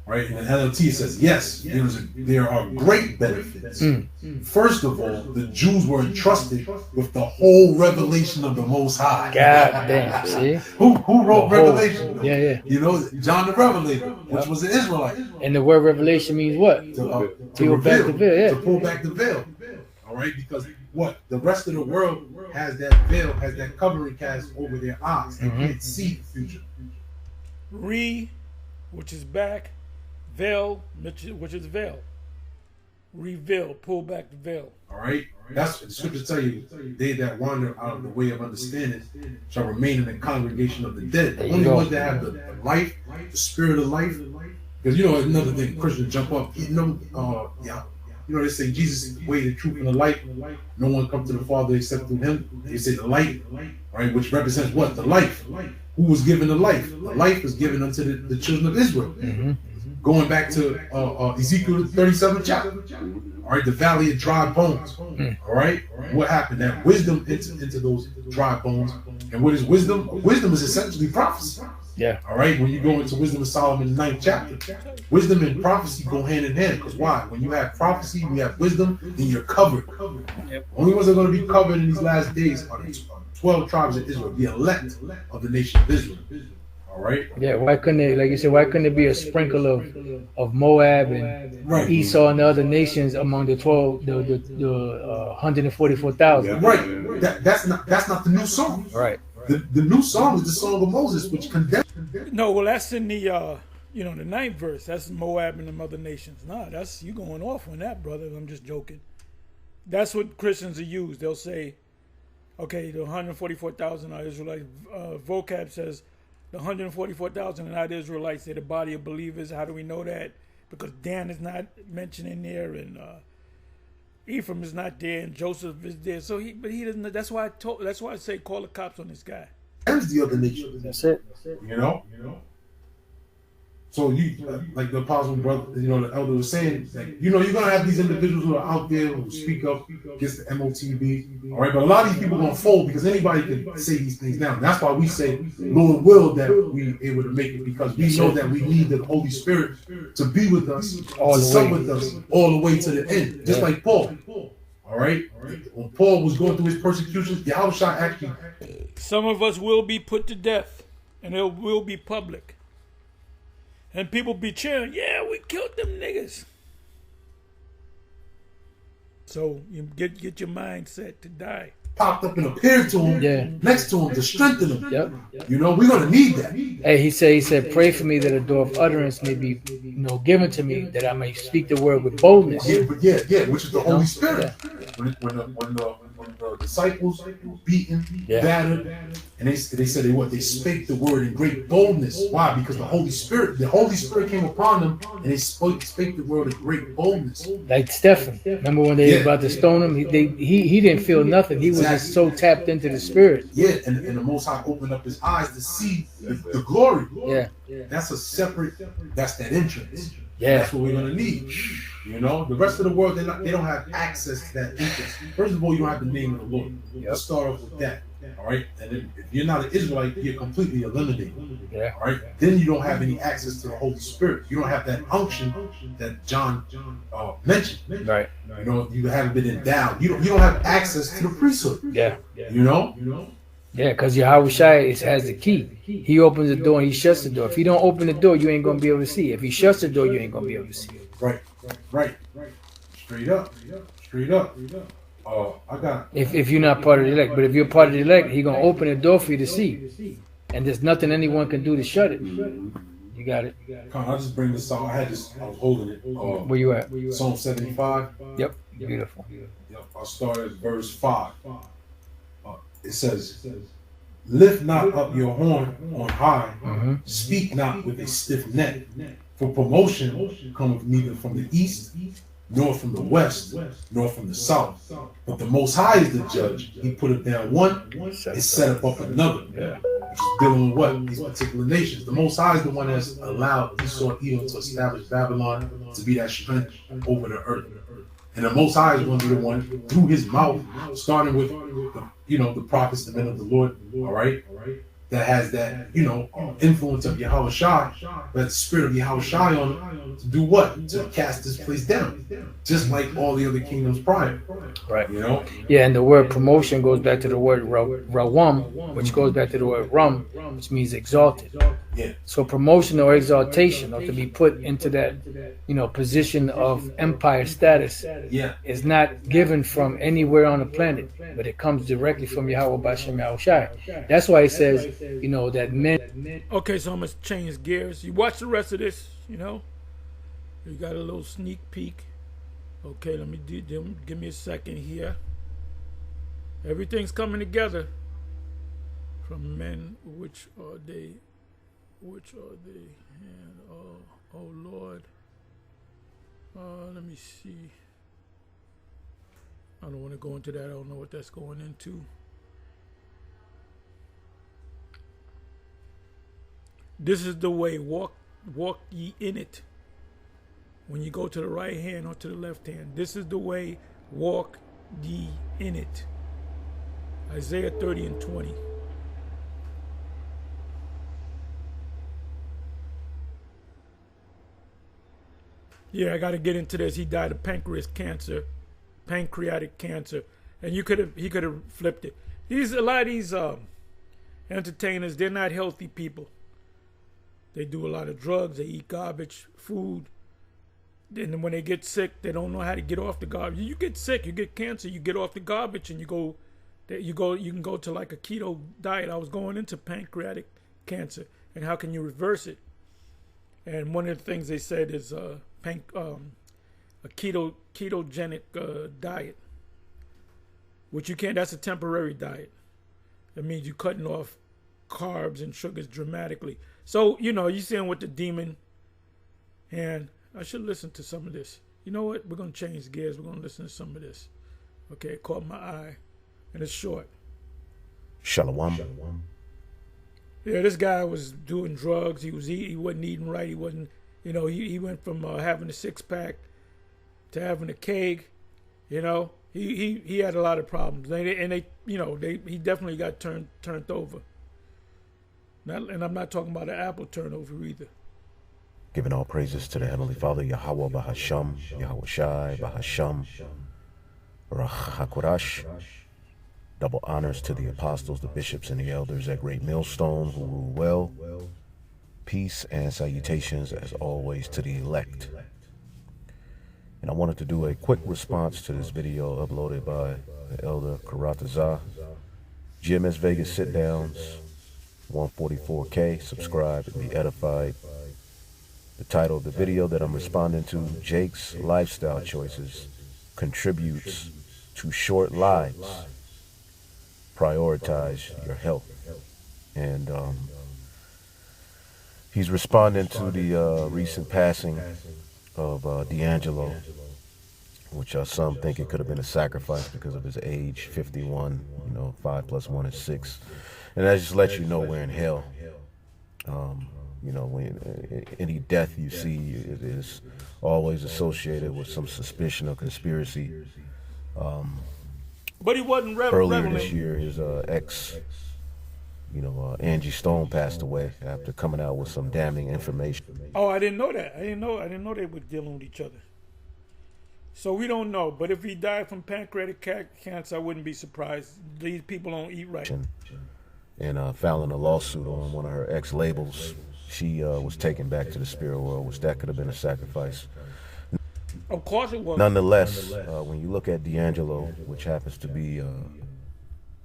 Right? And the NLT says, yes, there are great benefits. First of all, the Jews were entrusted with the whole revelation of the Most High. God damn. See? Who wrote Revelation? Yeah. You know, John the Revelator, which was an Israelite. And the word revelation means what? To Peel back the veil, yeah. To pull back the veil. All right? Because what? The rest of the world has that veil, has that covering cast over their eyes. They can't see the future. Which is back, veil, which is veil. Reveal, pull back the veil. All right? That's what the scriptures tell you. They that wander out of the way of understanding shall remain in the congregation of the dead. The only ones that have the life, the spirit of life. Because, you know, another thing, Christians jump up. You know, they say Jesus is the way, the truth, and the light. No one comes to the Father except through him. They say the light, right, which represents what? The life. Who was given the life? The life was given unto the children of Israel. Going back to Ezekiel 37th chapter. All right, the valley of dry bones. All right, what happened? That wisdom into those dry bones. And what is wisdom? Wisdom is essentially prophecy. Yeah. All right, when you go into Wisdom of Solomon, the 9th chapter, wisdom and prophecy go hand in hand. Because why? When you have prophecy, you have wisdom, then you're covered. Yep. Only ones that are going to be covered in these last days are the 12 tribes of Israel, the elect of the nation of Israel. All right. Yeah. Why couldn't it, like you said, why couldn't it be a sprinkle of Moab and Esau and the other nations among the 144,000? Right. That's not the new song. Right. The new song is the song of Moses, which condemns. No, well, that's in the the 9th verse. That's Moab and the other nations. Nah, that's you going off on that, brother. I'm just joking. That's what Christians are used. They'll say, okay, the 144,000 are Israelites. Vocab says the 144,000 are not Israelites. They're the body of believers. How do we know that? Because Dan is not mentioned in there, and Ephraim is not there, and Joseph is there. So he doesn't. That's why I say call the cops on this guy. Condemns the other nations. That's it. You know. So you, like the apostle brother, the elder was saying, like, you're gonna have these individuals who are out there who speak up against the MOTB, all right. But a lot of these people are gonna fold because anybody can say these things now. And that's why we say, Lord will that we able to make it, because we know that we need the Holy Spirit to be with us, to sup with us all the way to the end. Just like Paul, all right. When Paul was going through his persecutions, Yahweh Shai actually. Some of us will be put to death, and it will be public. And people be cheering, yeah, we killed them niggas. So you get your mindset to die. Popped up and appeared to him, next to him to strengthen him. Yep. We're gonna need that. Hey, he said, pray for me that a door of utterance may be, given to me, that I may speak the word with boldness. Yeah, which is the Holy Spirit. When the disciples were beaten, battered, and they said they spake the word in great boldness. Why? Because the Holy Spirit came upon them, and they spake the word in great boldness. Like Stephen. Remember when they were about to stone him? He didn't feel nothing. He was just so tapped into the Spirit. Yeah, and the Most High opened up his eyes to see the glory. Yeah. That's that's that entrance. Yeah. That's what we're gonna need. The rest of the world, they don't have access to that entrance. First of all, you don't have the name of the Lord. Let's start off with that. All right. And then if you're not an Israelite, you're completely eliminated. Yeah. All right. Then you don't have any access to the Holy Spirit. You don't have that unction that John mentioned. Right. You haven't been endowed. You don't have access to the priesthood. Yeah. Yeah, because Yahweh Shai has the key. He opens the door and he shuts the door. If he don't open the door, you ain't gonna be able to see. If he shuts the door, you ain't gonna be able to see. Right. Straight up. I got. If you're not part of the elect, but if you're part of the elect, he gonna open the door for you to see, and there's nothing anyone can do to shut it. You got it. I'll just bring this out. I was holding it. Where you at? Psalm 75. Yep. Beautiful. Yep. I'll start at verse 5. It says, "Lift not up your horn on high. Speak not with a stiff neck. For promotion cometh neither from the east, nor from the west, nor from the south. But the Most High is the judge. He putteth down one and setteth up another. which is dealing with what? These particular nations. The Most High is the one that's allowed Esau even to establish Babylon to be that strength over the earth. And the Most High is going to be the one through his mouth, starting with the prophets, the men of the Lord, all right, that has that influence of Yahweh Shai, that spirit of Yahweh Shai on them to do what? To cast this place down, just like all the other kingdoms prior. Right. Yeah, and the word promotion goes back to the word rawam, which goes back to the word rum, which means exalted. Yeah. So promotion or exaltation, or to be put into that, position of empire status, is not given from anywhere on the planet, but it comes directly from Yahweh Bashem Yahushai. That's why it says, that men. Okay, so I'm gonna change gears. You watch the rest of this. You got a little sneak peek. Okay, let me give me a second here. Everything's coming together. From men, which are they? And oh Lord. Let me see. I don't want to go into that. I don't know what that's going into. This is the way. Walk ye in it. When you go to the right hand or to the left hand, this is the way. Walk ye in it. Isaiah 30 and 20. Yeah, I got to get into this. He died of pancreatic cancer, and he could have flipped it. A lot of these entertainers, they're not healthy people. They do a lot of drugs. They eat garbage food. Then when they get sick, they don't know how to get off the garbage. You get sick, you get cancer, you get off the garbage, and you can go to like a keto diet. I was going into pancreatic cancer, and how can you reverse it? And one of the things they said is a ketogenic diet, which you can't. That's a temporary diet. That means you're cutting off carbs and sugars dramatically. So you're seeing with the demon, and I should listen to some of this. You know what? We're gonna change gears. We're gonna listen to some of this. Okay, it caught my eye, and it's short. Shalom. Yeah, this guy was doing drugs. He wasn't eating right. He wasn't. He went from having a 6-pack to having a keg. He had a lot of problems, and he definitely got turned over. And I'm not talking about an apple turnover either. Giving all praises to the Heavenly Father, Yahweh Bahasham, Yahweh Shai Bahasham, Ruach HaKodesh. Double honors to the apostles, the bishops, and the elders at Great Millstone who rule well. Peace and salutations, as always, to the elect. And I wanted to do a quick response to this video uploaded by the Elder Karatazah. GMS Vegas sit-downs, 144K, subscribe and be edified. The title of the video that I'm responding to, Jake's lifestyle choices contributes to short lives. Prioritize your health. And he's responding to the recent passing of D'Angelo, which some think it could have been a sacrifice because of his age, 51, 5 + 1 is 6. And that just lets you know we're in hell. When any death you see, it is always associated with some suspicion of conspiracy. But he wasn't earlier this year, his ex, Angie Stone passed away after coming out with some damning information. Oh, I didn't know that. I didn't know they were dealing with each other. So we don't know. But if he died from pancreatic cancer, I wouldn't be surprised. These people don't eat right. And filing a lawsuit on one of her ex-labels. She was taken back to the spirit world, which that could have been a sacrifice. Of course it was. Nonetheless, when you look at D'Angelo, which happens to be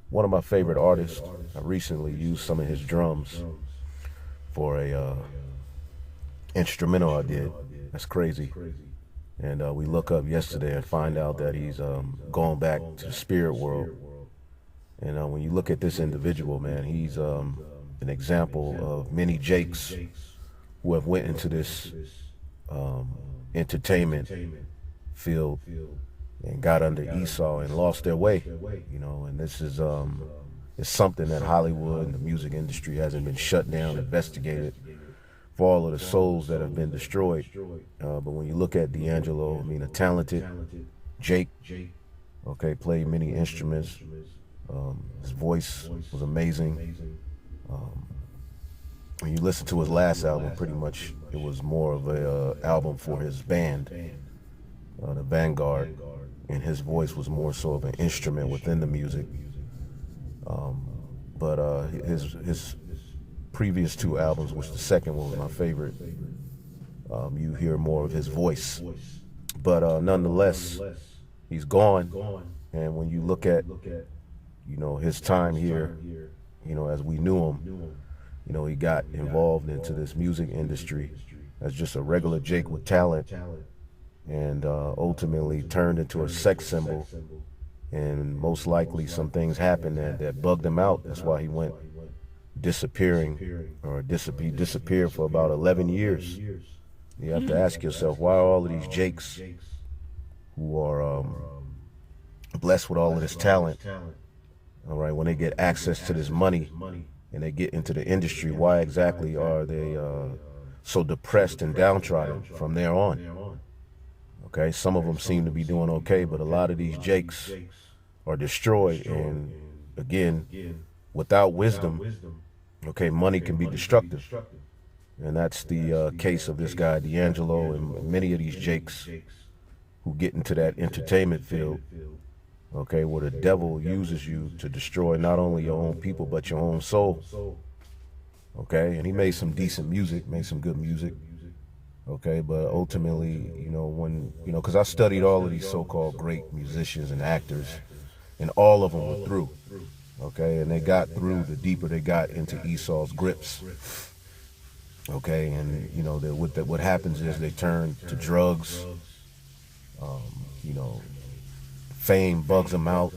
one of my favorite artists, I recently used some of his drums for a instrumental I did. That's crazy. And we look up yesterday and find out that he's going back to the spirit world. And when you look at this individual, man, he's an example of many Jakes who have went into this entertainment field and got under Esau and lost their way, and this is It's something that Hollywood and the music industry hasn't been shut down, investigated for all of the souls that have been destroyed. But when you look at D'Angelo, I mean, a talented Jake, okay, played many instruments. His voice was amazing. When you listen to his last album, pretty much it was more of a album for his band, the Vanguard, and his voice was more so of an instrument within the music. But his previous two albums, which the second one was my favorite, you hear more of his voice. But nonetheless, he's gone. And when you look at, you know, his time here, you know, as we knew him, you know, he got involved into this music industry as just a regular Jake with talent, and ultimately turned into a sex symbol. And most likely some things happened that bugged him out. That's why he went disappearing, or he disappeared for about 11 years. You have to ask yourself, why are all of these Jakes who are blessed with all of this talent, all right, when they get access to this money and they get into the industry, why exactly are they so depressed and downtrodden from there on? Okay, some of them seem to be doing okay, but a lot of these Jakes are destroyed. And again, without wisdom, okay, money can be destructive. And that's the case of this guy, D'Angelo, and many of these Jakes who get into that entertainment field, okay, where the devil uses you to destroy not only your own people, but your own soul. Okay, and he made some decent music, made some good music. Okay, but ultimately, you know, when, you know, because I studied all of these so-called great musicians and actors, and all of them were through. Okay, and they got through the deeper they got into Esau's grips. Okay, and you know, what happens is they turn to drugs. You know, fame bugs them out.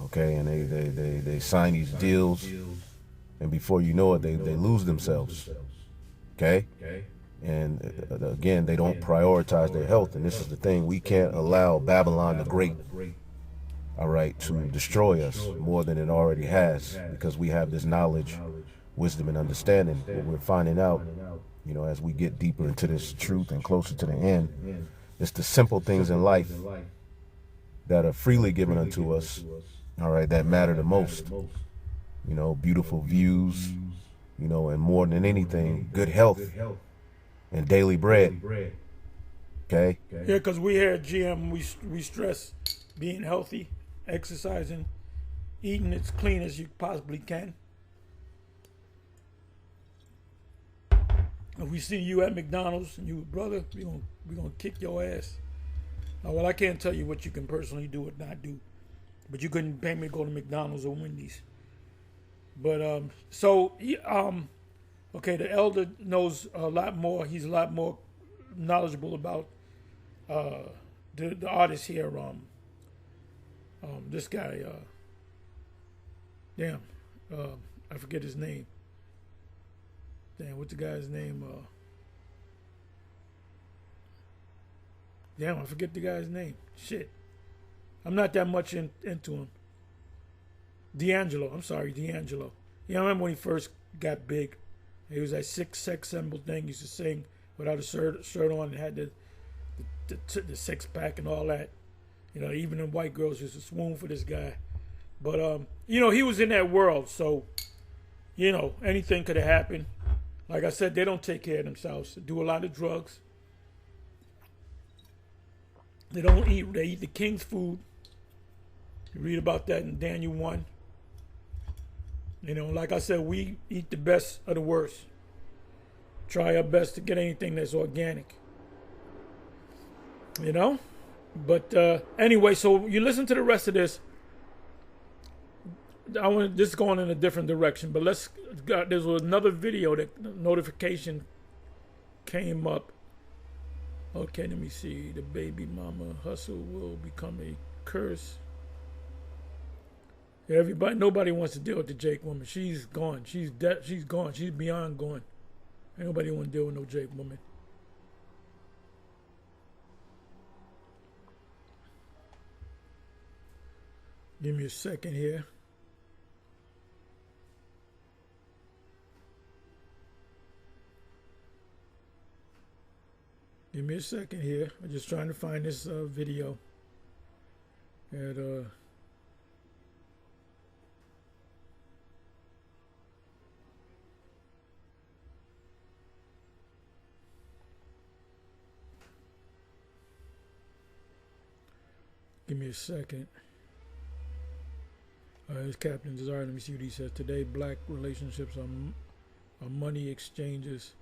Okay, and they sign these deals, and before you know it, they lose themselves. Okay, and again, they don't prioritize their health, and this is the thing: we can't allow Babylon the Great, all right, to destroy us more than it already has, because we have this knowledge, wisdom, and understanding. What we're finding out, you know, as we get deeper into this truth and closer to the end, it's the simple things in life that are freely given unto us, all right, that matter the most. You know, beautiful views, you know, and more than anything, good health and daily bread. Okay? Yeah, because we here at GM, we stress being healthy, exercising, eating as clean as you possibly can. If we see you at McDonald's and you, brother, we gonna kick your ass. Well, I can't tell you what you can personally do or not do, but you couldn't pay me to go to McDonald's or Wendy's. But okay, the elder knows a lot more. He's a lot more knowledgeable about the artist here. This guy, I forget his name. Damn, what's the guy's name? I forget the guy's name. Shit. I'm not that much into him. D'Angelo. I'm sorry, D'Angelo. Yeah, I remember when he first got big. He was that sex symbol thing. He used to sing without a shirt on and had the six pack and all that. You know, even the white girls used to swoon for this guy. But, you know, he was in that world. So, you know, anything could have happened. Like I said, they don't take care of themselves. They do a lot of drugs. They don't eat. They eat the king's food. You read about that in Daniel 1. You know, like I said, we eat the best of the worst. Try our best to get anything that's organic. You know? But anyway, so you listen to the rest of this. This is going in a different direction, but there's another video that notification came up. Okay, let me see. The baby mama hustle will become a curse. Yeah, nobody wants to deal with the Jake woman. She's gone. She's dead. She's gone. She's beyond gone. Ain't nobody want to deal with no Jake woman. Give me a second here. Give me a second here. I'm just trying to find this video. And give me a second. It's Captain Desire. Let me see what he says. Today, black relationships are money exchanges.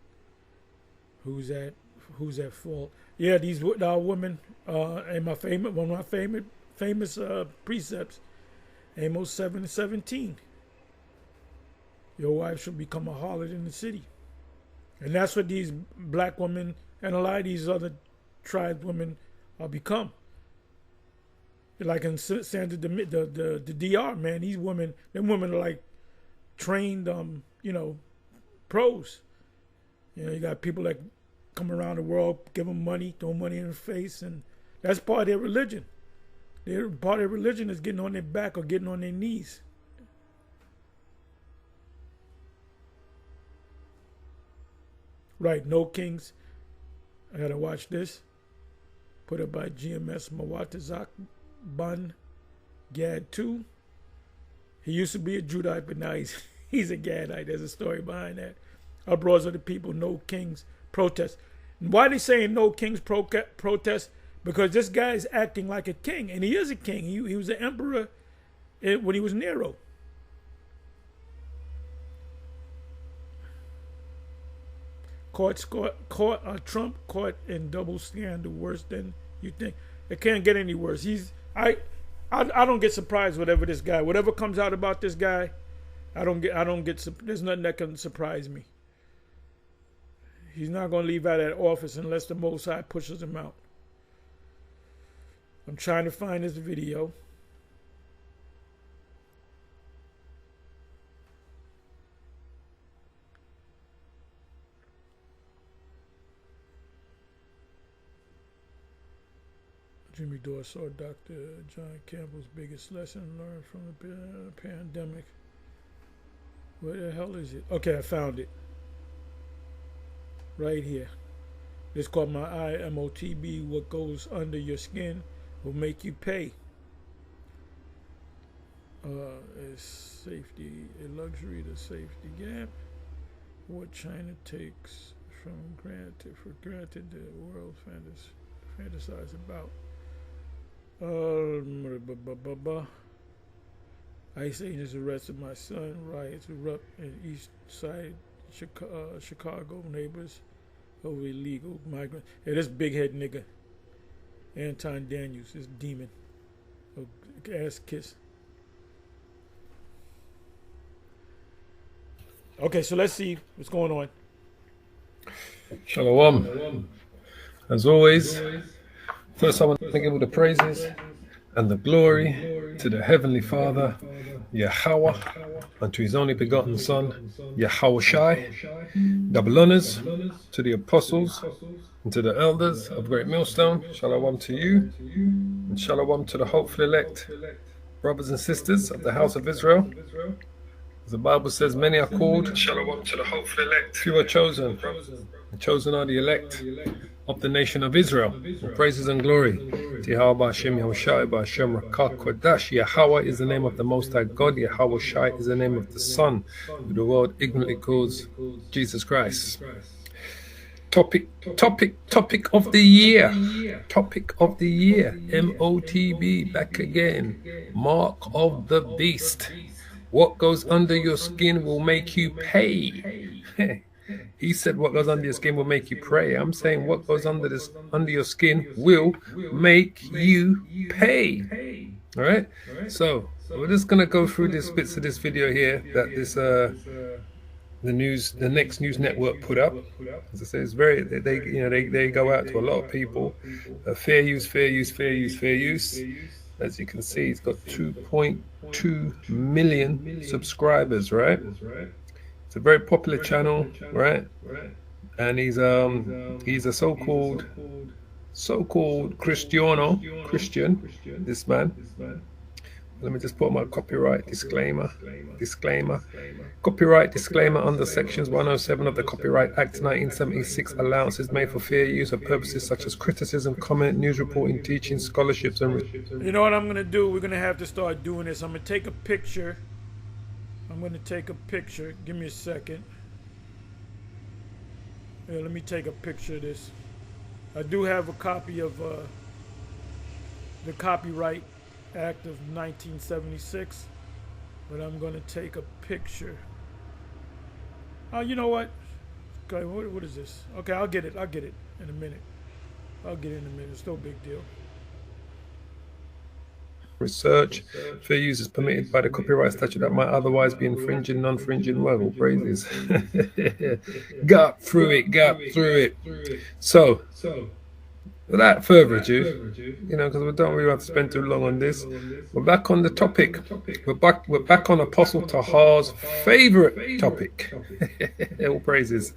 Who's at fault? Yeah, these women. And one of my famous precepts, Amos 7:17. Your wife shall become a harlot in the city, and that's what these black women and a lot of these other tribes women become. Like in Santa the DR, man, them women are like trained, pros. You got people that come around the world, give them money, throw money in their face, and that's part of their religion. Part of their religion is getting on their back or getting on their knees. Right, No Kings. I gotta watch this. Put up by GMS Mawatazak Ban Gad 2. He used to be a Judite, but now he's a Gadite. There's a story behind that. Uproars of the people, No Kings protest. And why are they saying No Kings protest? Because this guy is acting like a king, and he is a king. He was an emperor when he was Nero. Trump caught in double scandal, worse than you think. It can't get any worse. I don't get surprised whatever comes out about this guy. There's nothing that can surprise me. He's not going to leave out of office unless the Most High pushes him out. I'm trying to find this video. Jimmy Dore saw Dr. John Campbell's biggest lesson learned from the pandemic. Where the hell is it? Okay, I found it. Right here. It's called My IMOTB. What goes under your skin will make you pay. Is safety a luxury? The safety gap. What China takes for granted the world fantasize about. ICE agents arrested my son. Riots erupt in East Side Chicago. Neighbors over illegal migrants. Hey, this big head nigga, Anton Daniels, this demon, ass kiss. Okay, so let's see what's going on. Shalom. As always, first I want to give all the praises and the glory to the Heavenly Father, Yahweh, unto His only begotten Son, Yahweh Shai. Double honors to the apostles and to the elders of Great Millstone. Shalom to you, and shalom to the hopeful elect, brothers and sisters of the house of Israel. As the Bible says, many are called, shalom to the hopeful elect, few are chosen. The chosen are the elect of the nation of Israel. All praises and glory to Yahweh Hashem Yahushai B'Hashem Rakah Kodash. Yahweh is the name of the Most High God. Yahweh Shai is the name of the Son, who the world ignorantly calls Jesus Christ. Topic of the year. Topic of the year. MOTB, back again. Mark of the beast. What goes under your skin will make you pay. He said what goes under your skin will make you pray. I'm saying what goes under your skin will make you pay. All right? So we're just gonna go through these bits of this video here that the Next News Network put up. As I say, it's very they go out to a lot of people. Fair use. As you can see, it's got 2.2 million subscribers, right? It's a very popular channel, right? And he's a so-called Christian, this man. Let me just put my copyright disclaimer. Copyright disclaimer under sections 107 of the Copyright Act 1976. Allowances made for fair use of purposes such as criticism, comment, news reporting, teaching, scholarships, and... You know what I'm going to do? We're going to have to start doing this. I'm going to take a picture. Give me a second. Yeah, let me take a picture of this. I do have a copy of the Copyright Act of 1976, but I'm going to take a picture. Oh, you know what? Okay, what is this? Okay, I'll get it in a minute. It's no big deal. Research. Fair use is permitted by the copyright statute that might otherwise be infringing, non-infringing. Well, praises. Got through it. So, without further ado, because we don't really have to spend too long on this, we're back on the topic. We're back on Apostle Tahar's favorite topic. All praises.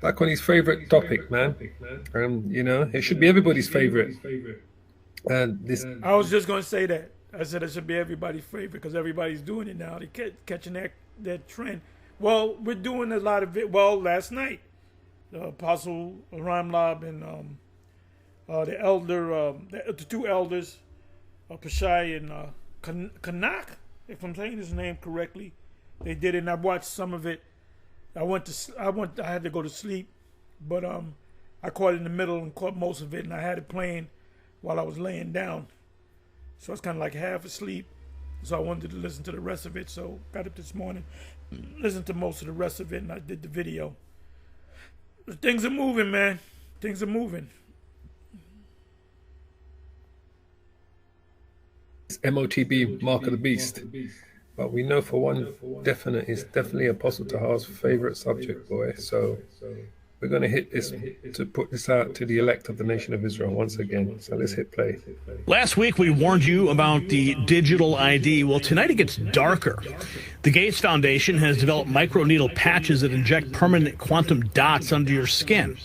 Back on his favorite topic, man. It should be everybody's favorite. And this, I was just going to say that. I said it should be everybody's favorite because everybody's doing it now. They're catching that trend. Well, we're doing a lot of it. Well, last night, the Apostle Ramlab and the elder, the two elders, Pashai and Kanak, if I'm saying his name correctly, they did it. And I watched some of it. I had to go to sleep, but I caught it in the middle and caught most of it, and I had it playing while I was laying down. So I was kind of like half asleep. So I wanted to listen to the rest of it. So got up this morning, listened to most of the rest of it, and I did the video. But things are moving, man. Things are moving. MOTB, Mark of the Beast. But we know for one definite, it's definitely Apostle Tahar's favorite subject, boy. So we're going to hit this to put this out to the elect of the nation of Israel once again. So let's hit play. Last week, we warned you about the digital ID. Well, tonight it gets darker. The Gates Foundation has developed microneedle patches that inject permanent quantum dots under your skin.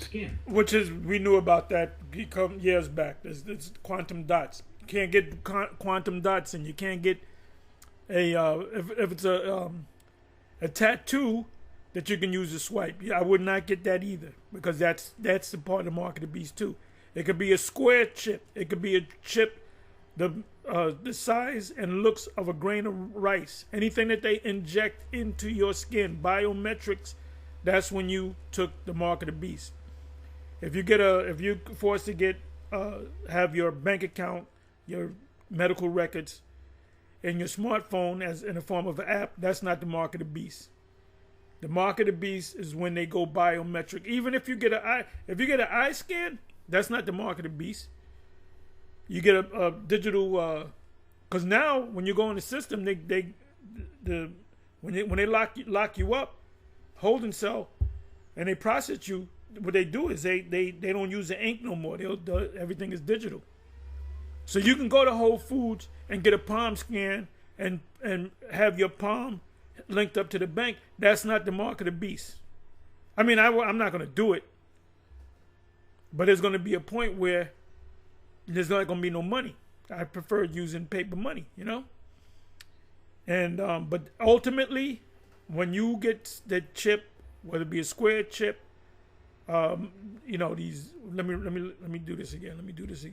Which is, we knew about that years back. It's quantum dots. You can't get quantum dots, and you can't get if it's a tattoo that you can use to swipe. I would not get that either, because that's the part of the mark of the beast too. It could be a square chip. It could be a chip the size and looks of a grain of rice. Anything that they inject into your skin, biometrics, that's when you took the mark of the beast. If you're forced to have your bank account, your medical records, and your smartphone as in the form of an app, that's not the mark of the beast. The mark of the beast is when they go biometric. Even if you get an eye scan, that's not the mark of the beast. You get a digital, because now when you go in the system, when they lock you up, holding cell, and they process you, what they do is they don't use the ink no more. Everything is digital. So you can go to Whole Foods and get a palm scan and have your palm linked up to the bank. That's not the mark of the beast. I mean, I'm not going to do it, but there's going to be a point where there's not going to be no money. I prefer using paper money, and but ultimately, when you get that chip, whether it be a square chip, these. Let me do this again. Let me do this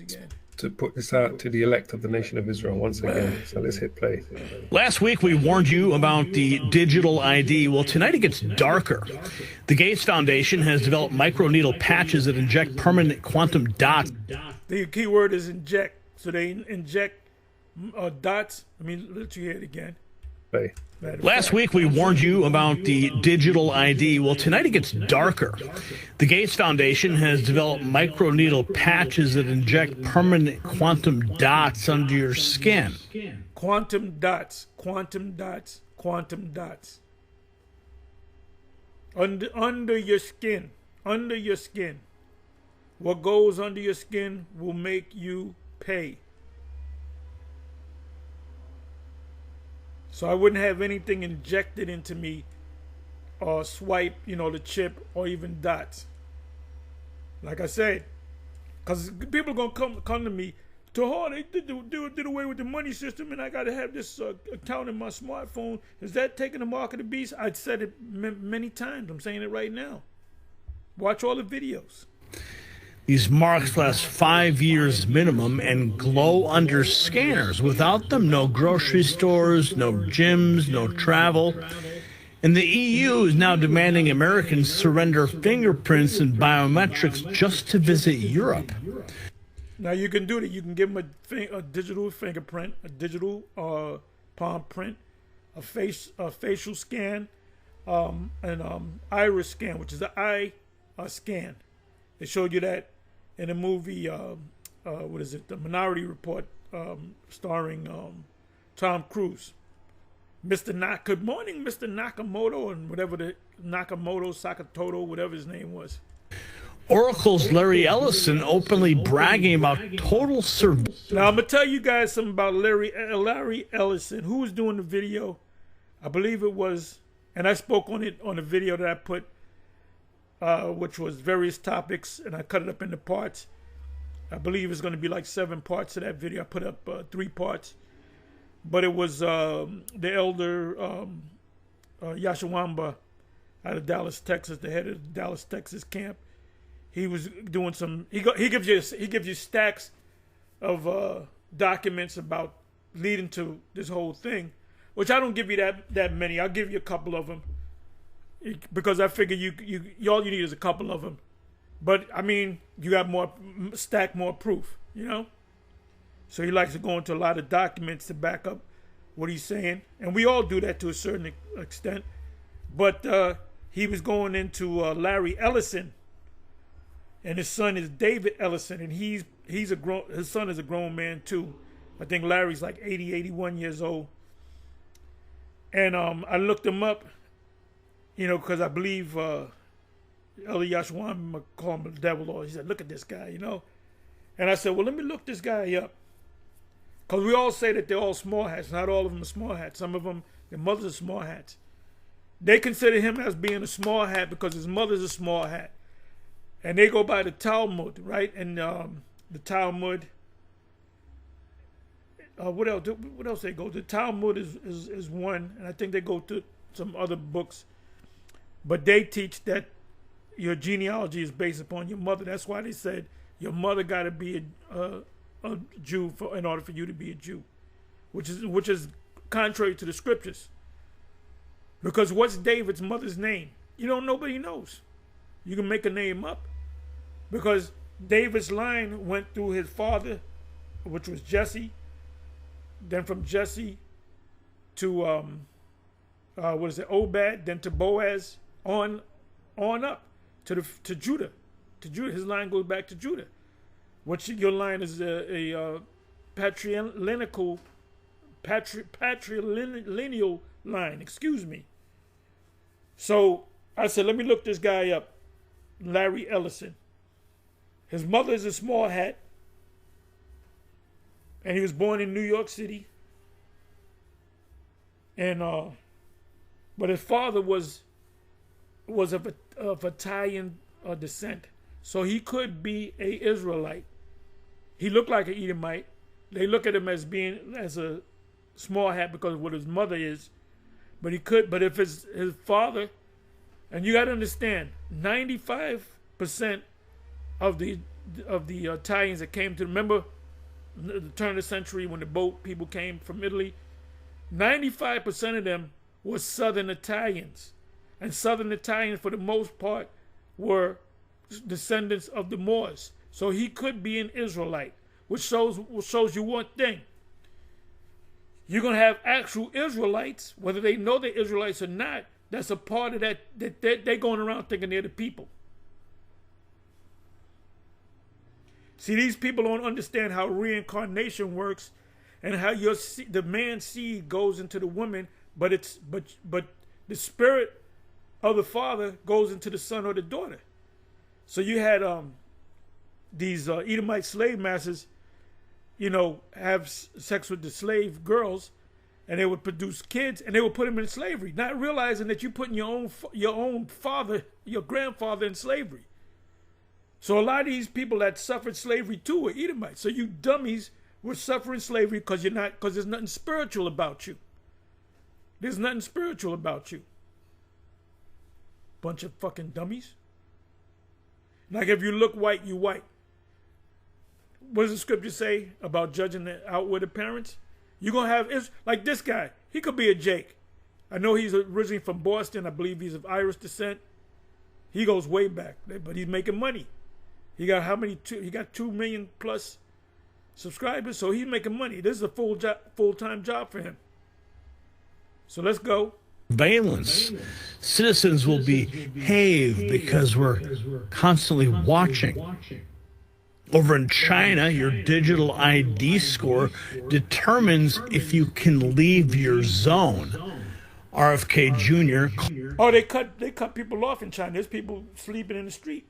again. To put this out to the elect of the nation of Israel once again. So let's hit play. Last week, we warned you about the digital ID. Well, tonight it gets darker. The Gates Foundation has developed microneedle patches that inject permanent quantum dots. The key word is inject. So they inject dots. Let you hear it again. Play. Last week, we warned you about the digital ID. Well, tonight it gets darker. The Gates Foundation has developed microneedle patches that inject permanent quantum dots under your skin. Quantum dots. Under your skin. What goes under your skin will make you pay. So I wouldn't have anything injected into me or swipe, the chip or even dots. Like I said, because people are going to come to me They did away with the money system, and I got to have this account in my smartphone. Is that taking the mark of the beast? I've said it many times. I'm saying it right now. Watch all the videos. These marks last 5 years minimum and glow under scanners. Without them, no grocery stores, no gyms, no travel. And the EU is now demanding Americans surrender fingerprints and biometrics just to visit Europe. Now you can do that. You can give them a digital fingerprint, a digital palm print, a facial scan, an iris scan, which is the eye scan. They showed you that in the movie. What is it? The Minority Report, starring Tom Cruise. Good morning, Mr. Nakamoto, and whatever the Nakamoto, Sakatoto, whatever his name was. Oracle's Larry Ellison openly bragging about total surveillance. Now, I'm going to tell you guys something about Larry Ellison. Who was doing the video? I believe it was, and I spoke on it on the video that I put, which was various topics, and I cut it up into parts. I believe it's going to be like 7 parts of that video. I put up 3 parts. But it was the elder Yashawamba out of Dallas, Texas, the head of the Dallas, Texas camp. He was doing some. He gives you stacks of documents about leading to this whole thing, which I don't give you that many. I'll give you a couple of them because I figure you all you need is a couple of them. But I mean, you got more proof, you know. So he likes to go into a lot of documents to back up what he's saying, and we all do that to a certain extent. But he was going into Larry Ellison. And his son is David Ellison, and his son is a grown man too. I think Larry's like 80, 81 years old. And I looked him up, you know, because I believe Elder Yashwan call him the devil, or he said, "Look at this guy," you know. And I said, well, let me look this guy up, because we all say that they're all small hats. Not all of them are small hats. Some of them, their mothers are small hats. They consider him as being a small hat because his mother's a small hat. And they go by the Talmud, right? And the Talmud, what else they go? The Talmud is one, and I think they go to some other books. But they teach that your genealogy is based upon your mother. That's why they said your mother got to be a Jew in order for you to be a Jew, which is contrary to the scriptures. Because what's David's mother's name? Nobody knows. You can make a name up. Because David's line went through his father, which was Jesse. Then from Jesse to Obed, then to Boaz, on up to Judah. To Judah, his line goes back to Judah. Your line is a patrilineal line. Excuse me. So I said, let me look this guy up, Larry Ellison. His mother is a small hat, and he was born in New York City. And but his father was of Italian descent, so he could be an Israelite. He looked like an Edomite. They look at him as a small hat because of what his mother is, but he could. But if his father, and you got to understand, 95% of the Italians that came to, remember the turn of the century when the boat people came from Italy, 95% of them were Southern Italians, and Southern Italians for the most part were descendants of the Moors. So he could be an Israelite, which shows you one thing. You're gonna have actual Israelites, whether they know they're Israelites or not. That's a part of that they're going around thinking they're the people. See, these people don't understand how reincarnation works and how the man's seed goes into the woman, but the spirit of the father goes into the son or the daughter. So you had these Edomite slave masters, have sex with the slave girls, and they would produce kids, and they would put them in slavery, not realizing that you're putting your own father, your grandfather, in slavery. So a lot of these people that suffered slavery too were Edomites. So you dummies We're suffering slavery because there's nothing spiritual about you. There's nothing spiritual about you. Bunch of fucking dummies. Like if you look white, you white. What does the scripture say about judging the outward appearance? You're going to have, it's like this guy. He could be a Jake. I know he's originally from Boston. I believe he's of Irish descent. He goes way back, but he's making money. He got how many? He got 2 million plus subscribers, so he's making money. This is a full-time job for him. So let's go. Surveillance. Citizens will behave because we're constantly watching. Over in China, your digital ID score determines if you can leave your zone. RFK Jr. Oh, they cut people off in China. There's people sleeping in the street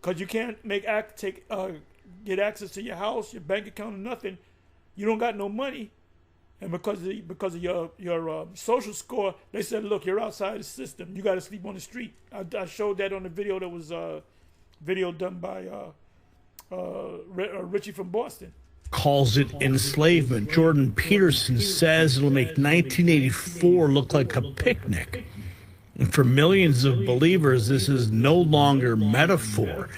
because you can't get access to your house, your bank account, or nothing. You don't got no money, and because of your social score, they said, look, you're outside the system. You got to sleep on the street. I showed that on the video that was video done by Richie from Boston. Calls it enslavement. Jordan Peterson says it'll make 1984 look like a picnic. And for millions of believers, this is no longer metaphor.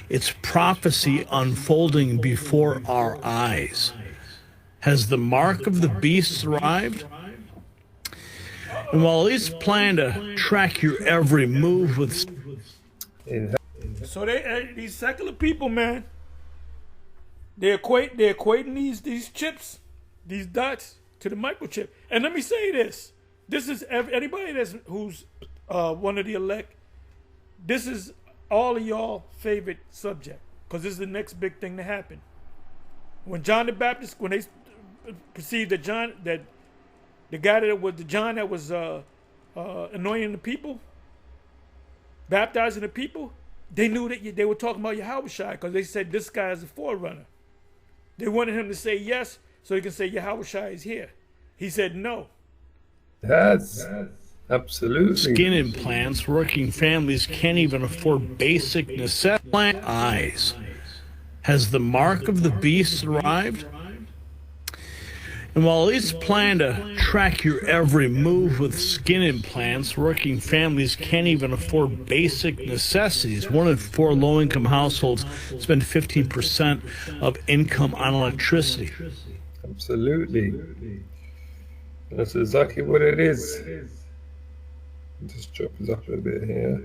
It's prophecy unfolding before our eyes. Has the mark of the beast arrived? And while these plan to track your every move with... So these secular people, man, they're equating these chips, these dots, to the microchip. And let me say this: this is anybody who's one of the elect. This is all of y'all favorite subject because this is the next big thing to happen. When John the Baptist, when they perceived that the guy that was the John that was anointing the people, baptizing the people, they knew that they were talking about Yahushua because they said this guy is a forerunner. They wanted him to say yes so he can say Yahushua is here. He said no. That's absolutely. Skin implants, working families can't even afford basic necessities. Eyes. Has the mark of the beast arrived? And while it's planned to track your every move with skin implants, working families can't even afford basic necessities. 1 in 4 low-income households spend 15% of income on electricity. Absolutely. That's exactly what it is. Just drop it up a bit here.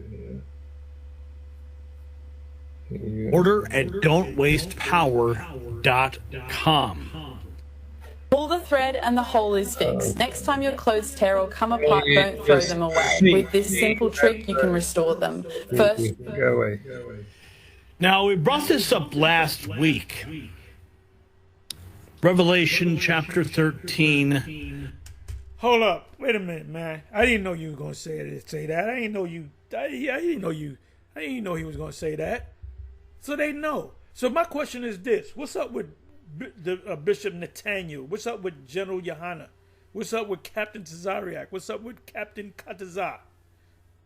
Order at don'twastepower.com. Pull the thread and the hole is fixed. Next time your clothes tear or come apart, don't throw them away. With this simple trick, you can restore them. First, go away. Now, we brought this up last week. Revelation chapter 13. Hold up. Wait a minute, man. I didn't know you were going to say that. I didn't know he was going to say that. So they know. So my question is this. What's up with Bishop Nathaniel? What's up with General Yohana? What's up with Captain Tazariak? What's up with Captain Katazar?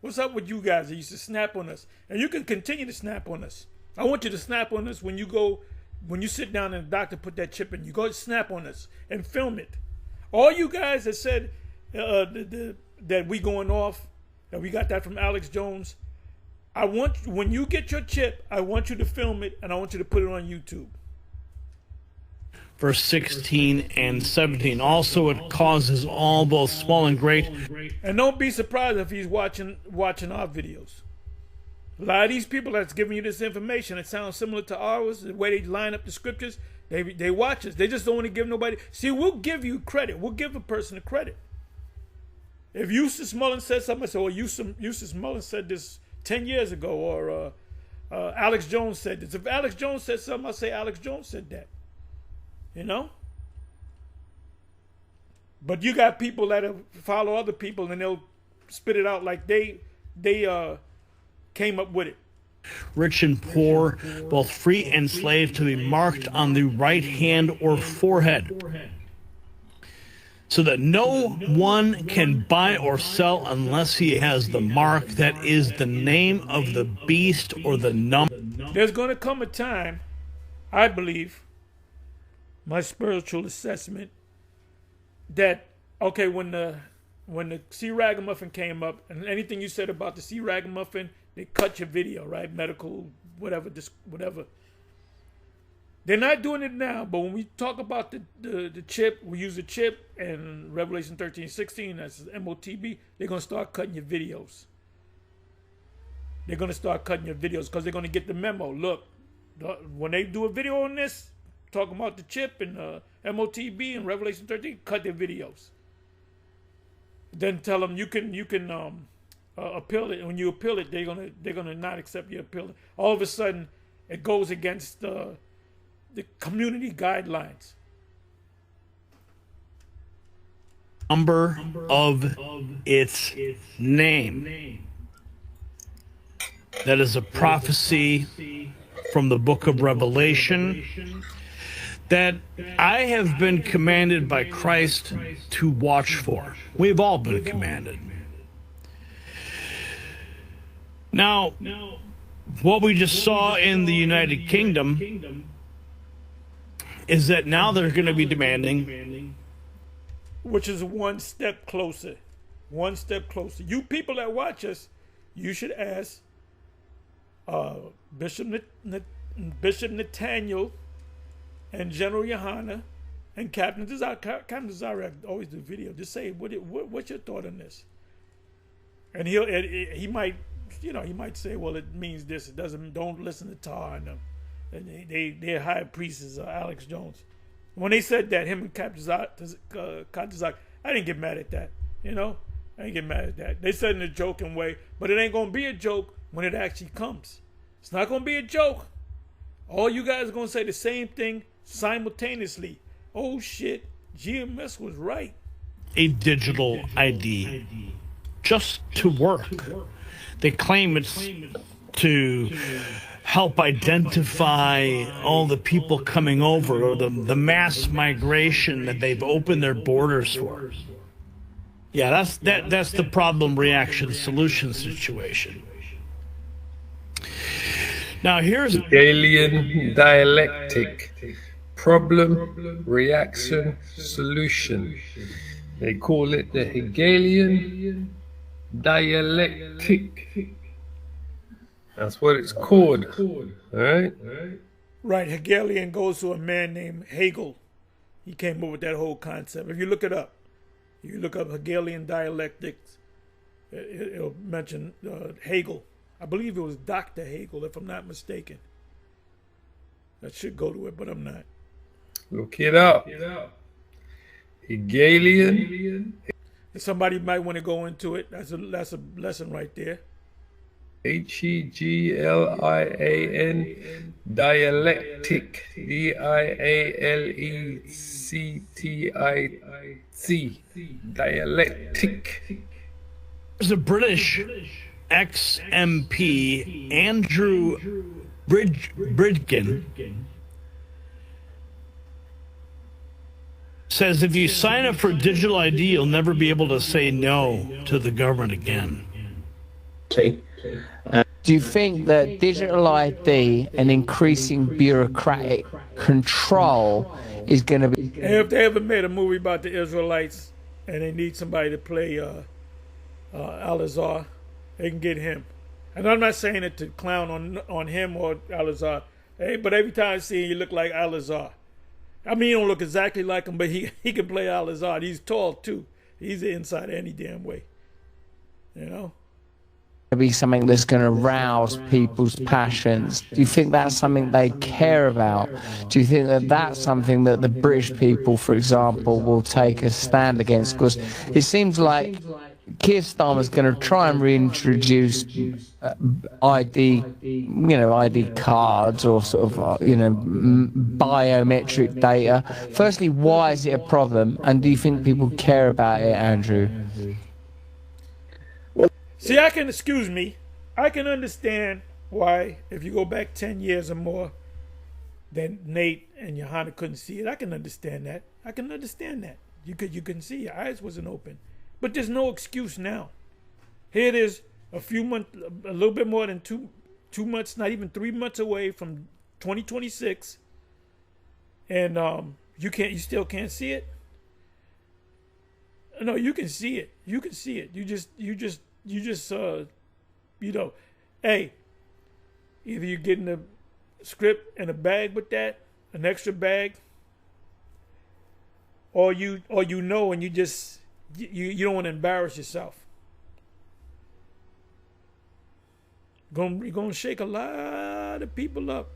What's up with you guys that used to snap on us? And you can continue to snap on us. I want you to snap on us when you sit down and the doctor put that chip in. You go snap on us and film it. All you guys that said that we going off, that we got that from Alex Jones, when you get your chip, I want you to film it and I want you to put it on YouTube. Verse 16 and 17. Also, it causes all, both small and great. And don't be surprised if he's watching our videos. A lot of these people that's giving you this information, it sounds similar to ours, the way they line up the scriptures, they watch us. They just don't want to give nobody. See, we'll give you credit. We'll give a person a credit. If Eustace Mullins said something, I say, well, Eustace Mullins said this 10 years ago, or Alex Jones said this. If Alex Jones said something, I'll say Alex Jones said that. You know? But you got people that follow other people and they'll spit it out like they came up with it. Rich and poor, both free and slave, to be marked on the right hand or forehead, so that no one can buy or sell unless he has the mark, that is the name of the beast or the number. There's going to come a time, I believe, my spiritual assessment that, okay, when the C. Ragamuffin came up, and anything you said about the C. Ragamuffin, they cut your video, right? Medical, whatever, whatever. They're not doing it now, but when we talk about the chip, we use the chip, and Revelation 13:16, that's MOTB, they're going to start cutting your videos. They're going to start cutting your videos because they're going to get the memo. Look, when they do a video on this, talking about the chip and MOTB and Revelation 13, cut their videos. Then tell them you can appeal it. And when you appeal it, they're gonna not accept your appeal. All of a sudden, it goes against the community guidelines. Number of its name. That is a prophecy from the book of Revelation that I have been commanded by Christ to watch for. We've all been commanded. Now, what we just saw in the United Kingdom is that now they're going to be demanding, which is one step closer. One step closer. You people that watch us, you should ask Bishop Nathaniel and General Yohana and Captain Desire. Captain Desire always do video. Just say, what's your thought on this? And he might, he might say, well, it means this. It doesn't. Don't listen to Tar and them. And their high priest is Alex Jones. When they said that, him and Captain Desire, I didn't get mad at that. I didn't get mad at that. They said in a joking way, but it ain't gonna be a joke when it actually comes. It's not gonna be a joke. All you guys are gonna say the same thing simultaneously. Oh shit, GMS was right. a digital ID just to work. They claim it's to help identify all the people coming over, or the mass migration that they've opened their borders for. Yeah, that's the problem reaction solution situation. Now here's Hegelian dialectic. Problem, reaction, solution. They call it the Hegelian dialectic. That's what it's called. All right? Right. Hegelian goes to a man named Hegel. He came up with that whole concept. If you look it up, you look up Hegelian dialectics, it'll mention Hegel. I believe it was Dr. Hegel, if I'm not mistaken. That should go to it, but I'm not. Look it up. Hegelian. Somebody might want to go into it. That's a lesson right there. Hegelian dialectic. dialectic. Dialectic. There's a British ex-MP, Andrew Bridgen, says if you sign up for digital ID, you'll never be able to say no to the government again. Do you think that digital ID and increasing bureaucratic control is going to be... And if they ever made a movie about the Israelites and they need somebody to play Al-Azhar, they can get him. And I'm not saying it to clown on him or Al-Azhar, but every time I see him, he look like Al-Azhar. I mean, he don't look exactly like him, but he can play Al-Azhar. He's tall, too. He's the inside any damn way. You know? Be something that's going to rouse people's passions. Do you think that's something they care about? Do you think that that's something that the British people, for example, will take a stand against? Because it seems like Keir Starmer's going to try and reintroduce ID, ID cards or sort of, biometric data. Firstly, why is it a problem? And do you think people care about it, Andrew? See, I can understand why, if you go back 10 years or more, then Nate and Johanna couldn't see it. I can understand that. You can see your eyes wasn't open. But there's no excuse now. Here it is, a little bit more than two months, not even 3 months away from 2026. And You still can't see it? No, you can see it. You can see it. You just hey, either you're getting a script and a bag with that, an extra bag, or you know, and you don't want to embarrass yourself. You're gonna shake a lot of people up.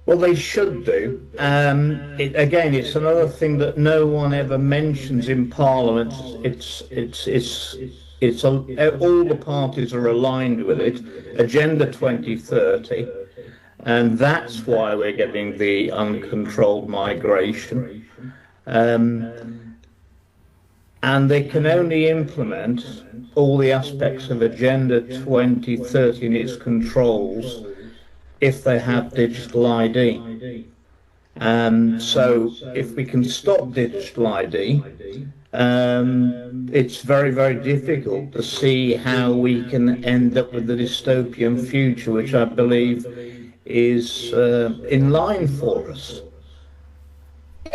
Well, they should do. Again, it's another thing that no one ever mentions in Parliament. All the parties are aligned with it. Agenda 2030, and that's why we're getting the uncontrolled migration. And they can only implement all the aspects of Agenda 2030 and its controls if they have digital ID. So if we can stop digital ID, it's very, very difficult to see how we can end up with the dystopian future, which I believe is in line for us.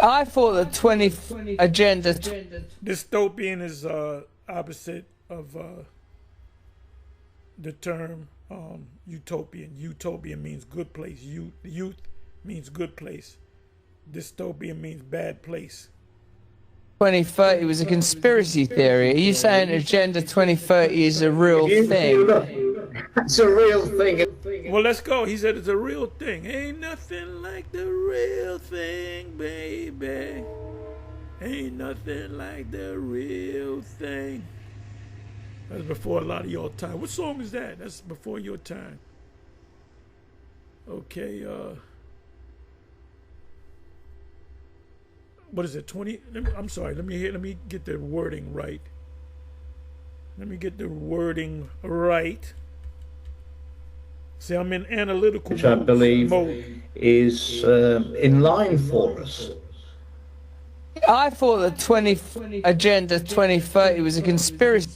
I thought the agenda. Dystopian is opposite of the term utopian. Utopia means good place. Youth means good place. Dystopian means bad place. 2030 was a conspiracy theory. Are you saying Agenda 2030 is a real thing? It's a real thing. Well, let's go. He said it's a real thing. Ain't nothing like the real thing, baby. Ain't nothing like the real thing. That's before a lot of your time. What song is that? That's before your time. Okay, what is it, 20? I'm sorry, let me get the wording right. Let me get the wording right. See, I'm in analytical which I believe is in line for us. I thought the Agenda 2030 was a conspiracy.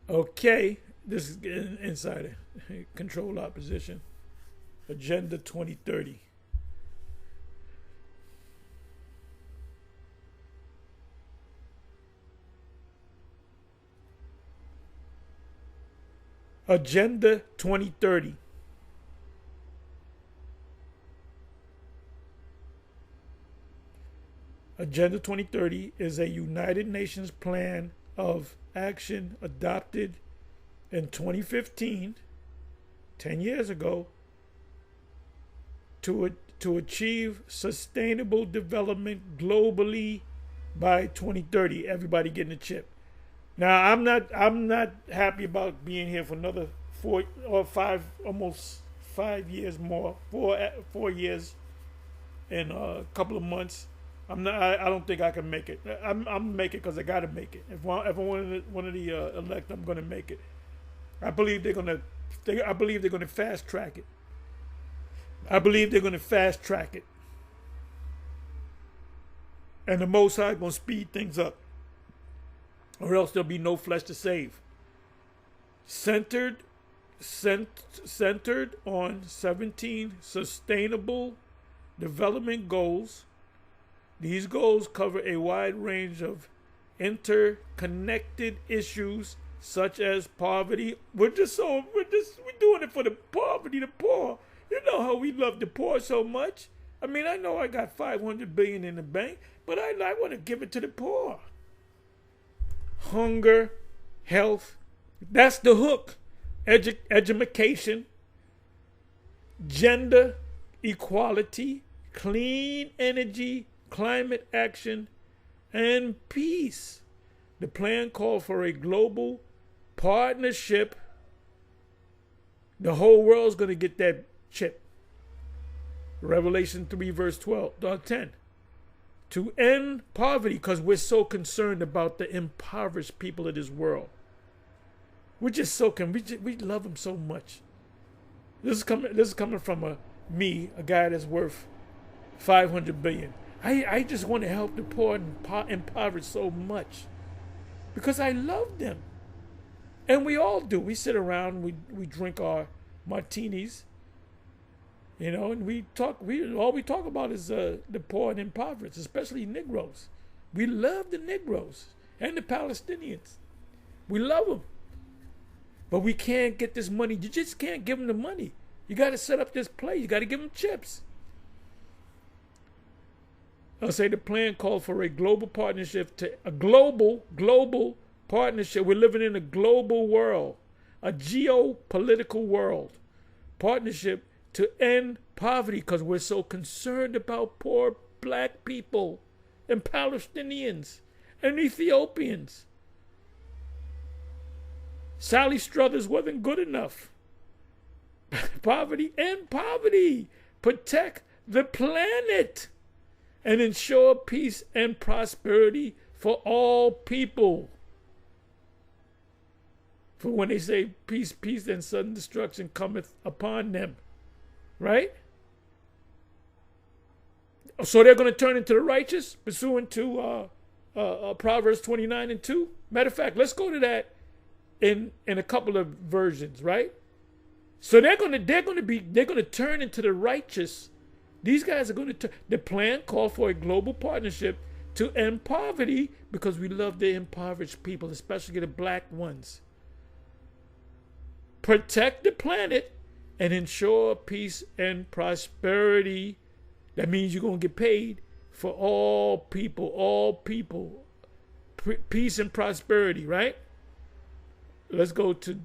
Okay, this is insider control opposition. Agenda 2030. Agenda 2030. Agenda 2030 is a United Nations plan of action adopted in 2015, 10 years ago, to achieve sustainable development globally by 2030. Everybody getting a chip. Now, I'm not happy about being here for another 4 or 5, almost 5 years more, 4 years in a couple of months. I don't think I can make it. I'm make it because I got to make it. If I'm one of the elect, I'm going to make it. I believe they're going to fast track it. And the Most High going to speed things up, or else there'll be no flesh to save. Centered on 17 sustainable development goals. These goals cover a wide range of interconnected issues such as poverty. We're doing it for the poverty, the poor. You know how we love the poor so much. I mean, I know I got $500 billion in the bank, but I want to give it to the poor. Hunger, health, that's the hook. Education, gender equality, clean energy, climate action, and peace. The plan called for a global partnership. The whole world's going to get that chip. Revelation 3 verse 10. To end poverty, because we're so concerned about the impoverished people of this world. We're just so we love them so much. This is coming from a guy that's worth $500 billion. I just want to help the poor and impoverished so much because I love them. And we all do. We sit around, we drink our martinis, You know, and all we talk about is the poor and impoverished, especially Negroes. We love the Negroes and the Palestinians. We love them. But we can't get this money. You just can't give them the money. You got to set up this play. You got to give them chips. I'll say the plan called for a global partnership, a global partnership. We're living in a global world, a geopolitical world. Partnership to end poverty because we're so concerned about poor black people and Palestinians and Ethiopians. Sally Struthers wasn't good enough. Poverty. Protect the planet and ensure peace and prosperity for all people. For when they say peace, then sudden destruction cometh upon them. Right? So they're going to turn into the righteous, pursuant to Proverbs 29:2. Matter of fact, let's go to that in a couple of versions, right? So they're going to turn into the righteous. These guys are going to turn. The plan called for a global partnership to end poverty because we love the impoverished people, especially the black ones. Protect the planet and ensure peace and prosperity. That means you're going to get paid for all people. Peace and prosperity, right? Let's go to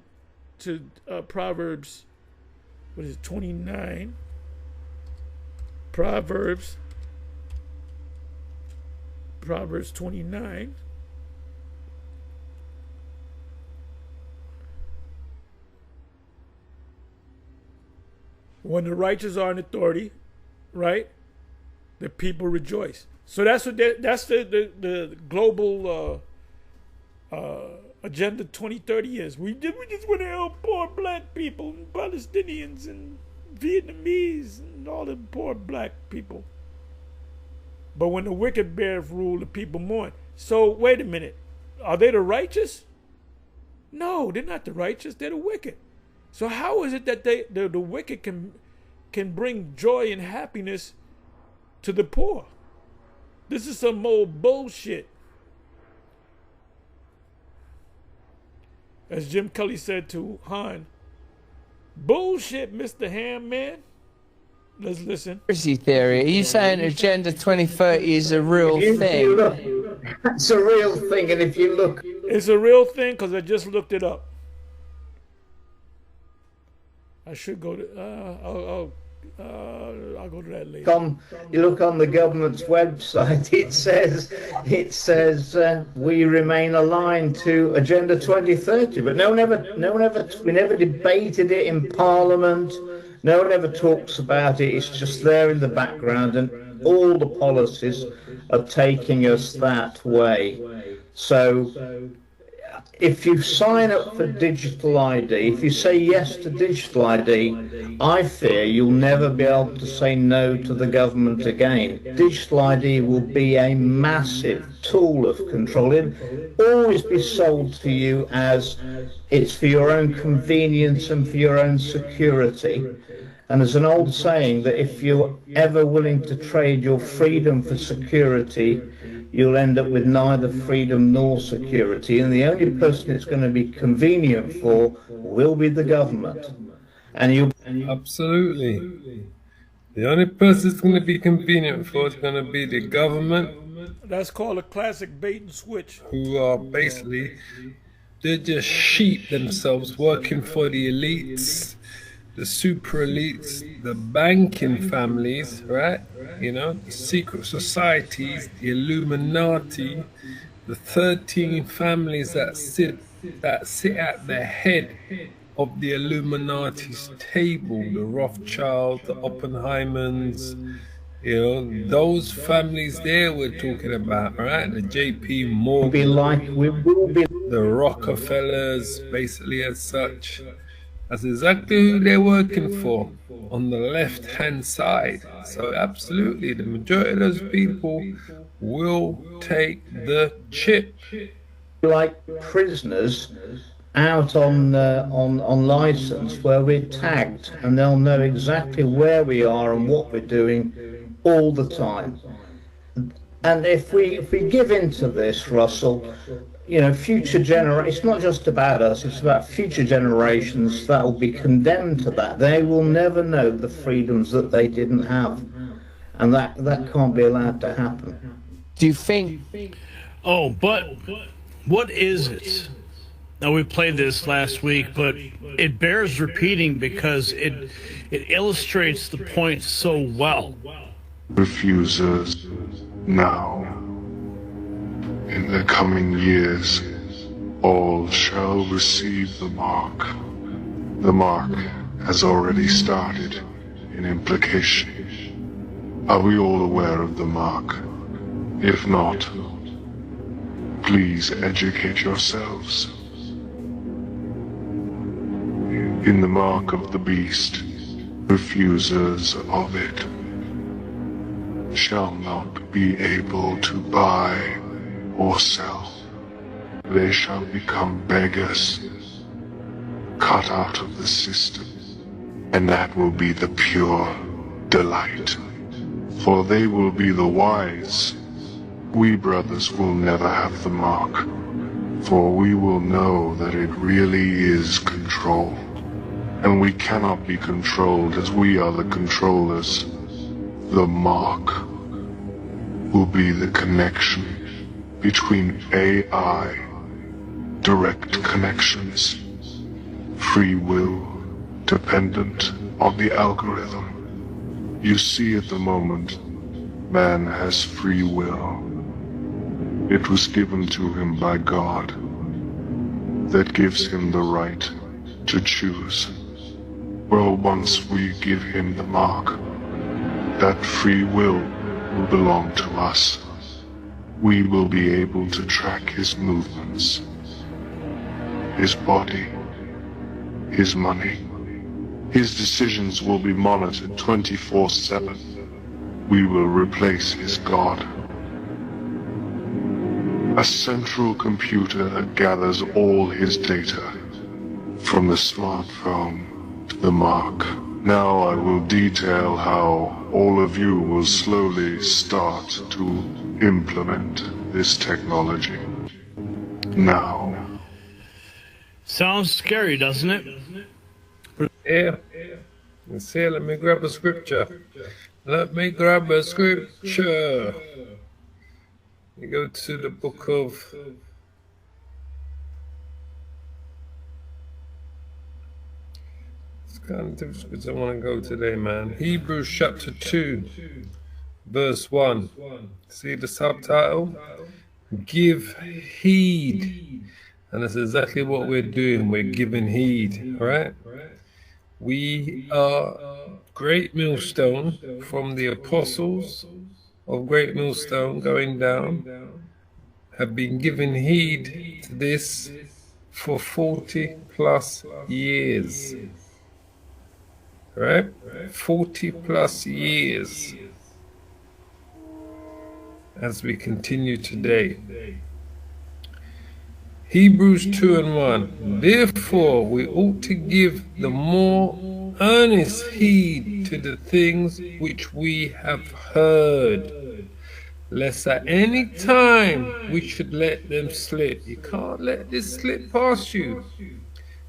Proverbs, 29. Proverbs 29. When the righteous are in authority, right, the people rejoice. So that's the global Agenda 2030 is. We just want to help poor black people and Palestinians and Vietnamese and all the poor black people. But when the wicked bear rule, the people mourn. So wait a minute. Are they the righteous? No, they're not the righteous. They're the wicked. So how is it that the wicked can bring joy and happiness to the poor? This is some old bullshit. As Jim Kelly said to Han, bullshit, Mr. Ham Man. Let's listen. Conspiracy theory. Are you saying Agenda 2030 is a real thing? It's a real thing, and if you look... It's a real thing because I just looked it up. I should go to... I'll go to that later. You look on the government's website. It says we remain aligned to Agenda 2030, but we never debated it in Parliament. No one ever talks about it. It's just there in the background, and all the policies are taking us that way. So if you sign up for digital ID, if you say yes to digital ID, I fear you'll never be able to say no to the government again. Digital ID will be a massive tool of control. It'll always be sold to you as it's for your own convenience and for your own security. And there's an old saying that if you're ever willing to trade your freedom for security, you'll end up with neither freedom nor security, and the only person it's going to be convenient for will be the government. Absolutely. The only person it's going to be convenient for is going to be the government. That's called a classic bait and switch. Who are basically, they're just sheep themselves working for the elites, the super elites, the banking families, right? You know, the secret societies, the Illuminati, the 13 families that sit at the head of the Illuminati's table, the Rothschild, the Oppenheimers, you know, those families there we're talking about, right? The J.P. Morgan, the Rockefellers, basically as such. That's exactly who they're working for on the left-hand side. So absolutely, the majority of those people will take the chip. Like prisoners out on license where we're tagged, and they'll know exactly where we are and what we're doing all the time. And if we give in to this, Russell, you know, future generations, it's not just about us, it's about future generations that will be condemned to that. They will never know the freedoms that they didn't have. And that can't be allowed to happen. Do you think... Oh, but what is it? Now, we played this last week, but it bears repeating because it illustrates the point so well. Refusers, now, in the coming years, all shall receive the mark. The mark has already started in implication. Are we all aware of the mark? If not, please educate yourselves. In the mark of the beast, refusers of it shall not be able to buy or sell. They shall become beggars, cut out of the system, and that will be the pure delight. For they will be the wise. We brothers will never have the mark, for we will know that it really is control. And we cannot be controlled as we are the controllers. The mark will be the connection between AI, direct connections, free will, dependent on the algorithm. You see at the moment, man has free will. It was given to him by God. That gives him the right to choose. Well, once we give him the mark, that free will belong to us. We will be able to track his movements, his body, his money. His decisions will be monitored 24/7. We will replace his God. A central computer that gathers all his data, from the smartphone to the mark. Now I will detail how all of you will slowly start to implement this technology. Now. Sounds scary, doesn't it? Yeah. Let's see, let me grab a scripture. Let me grab a scripture. You go to the book of kind of difficult I want to go today, man. Hebrews chapter 2, verse 1. See the subtitle? Give heed. And that's exactly what we're doing. We're giving heed, all right? We are Great Millstone, from the apostles of Great Millstone going down, have been giving heed to this for 40 plus years. Right? 40 plus years as we continue today. Hebrews 2 and 1. Therefore, we ought to give the more earnest heed to the things which we have heard, lest at any time we should let them slip. You can't let this slip past you.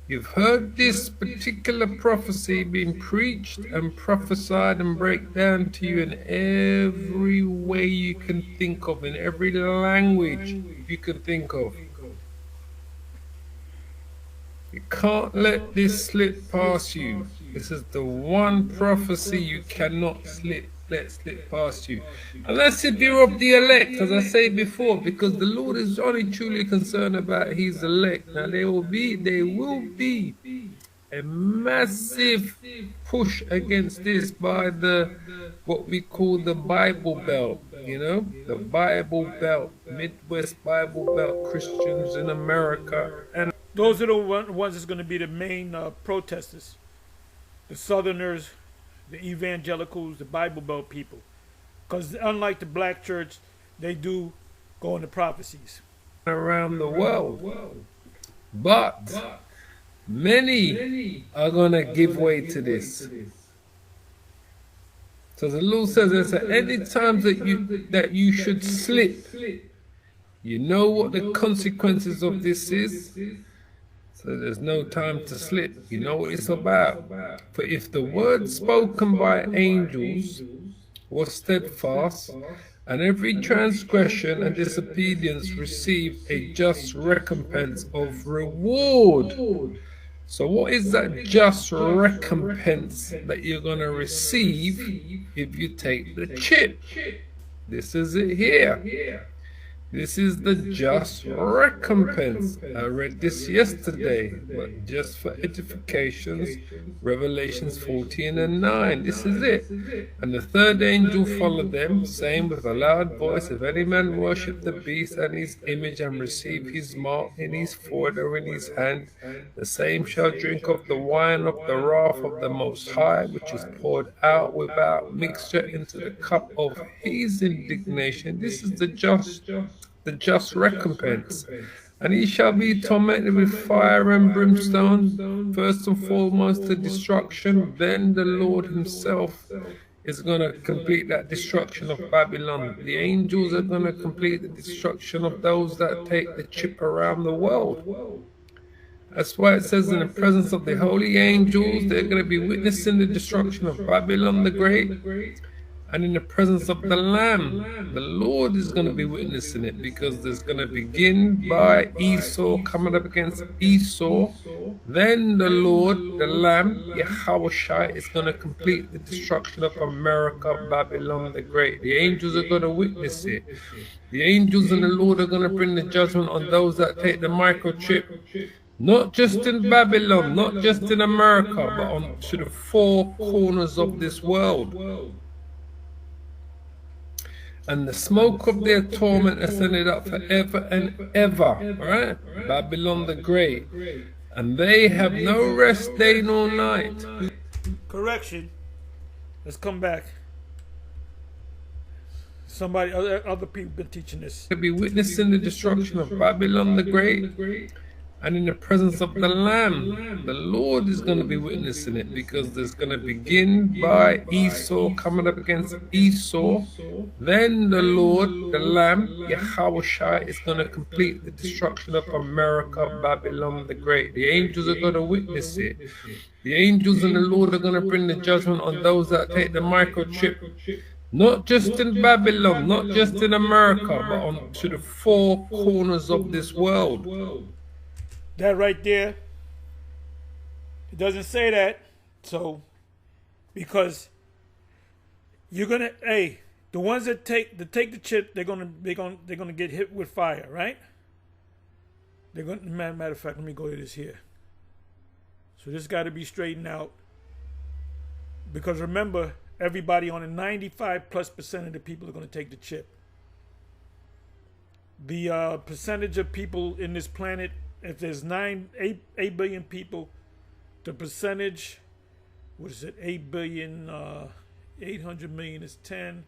You've heard this particular prophecy being preached and prophesied and break down to you in every way you can think of, in every language you can think of. You can't let this slip past you. This is the one prophecy you cannot let slip past you. Unless if you're of the elect, as I said before, because the Lord is only truly concerned about his elect. Now there will be a massive push against this by what we call the Bible Belt, you know, the Bible Belt, Midwest Bible Belt Christians in America. And those are the ones that's going to be the main protesters. The Southerners, the evangelicals, the Bible Belt people. Because unlike the black church, they do go into prophecies. Around the world, But many are going to give way to this. So the Lord says there's any times that you should slip, you know what the consequences of this is. So there's no time to slip. You know what it's about. For if the word spoken by angels was steadfast, and every transgression and disobedience receive a just recompense of reward. So what is that just recompense that you're going to receive if you take the chip? This is it here. This is the just recompense. I read this yesterday, but just for edifications, Revelations 14 and 9. This is it. And the third angel followed them, saying with a loud voice, if any man worship the beast and his image and receive his mark in his forehead or in his hand, the same shall drink of the wine of the wrath of the Most High, which is poured out without mixture into the cup of his indignation. This is the just recompense. And he shall be tormented with fire and brimstone, first and foremost to destruction. Then the Lord himself is going to complete that destruction of Babylon. The angels are going to complete the destruction of those that take the chip around the world. That's why it says in the presence of the holy angels, they're going to be witnessing the destruction of Babylon the Great. And in the presence of the Lamb, the Lord is going to be witnessing it, because there's going to begin by Esau coming up against Esau. Then the Lord, the Lamb, Yahweh, is going to complete the destruction of America, Babylon the Great. The angels are going to witness it. The angels and the Lord are going to bring the judgment on those that take the microchip. Not just in Babylon, not just in America, but on to the four corners of this world. And the smoke of their torment ascended up forever and ever. Right? Babylon the Great. And they have no rest day nor night. Correction. Let's come back. Somebody, other people been teaching this. To be witnessing the destruction of Babylon the Great. And in the presence of the Lamb, the Lord is going to be witnessing it, because there's going to begin by Esau coming up against Esau. Then the Lord, the Lamb, Yahweh, is going to complete the destruction of America, Babylon the Great. The angels are going to witness it. The angels and the Lord are going to bring the judgment on those that take the microchip. Not just in Babylon, not just in America, but on to the four corners of this world. That right there, it doesn't say that. So, because you're gonna, the ones that take the chip, they're gonna get hit with fire, right? They're gonna. Matter of fact, let me go to this here. So this got to be straightened out, because remember, everybody on a 95+% of the people are gonna take the chip. The percentage of people in this planet. If there's 8 billion people, the percentage, what is it? 8 billion, 800 million is 10.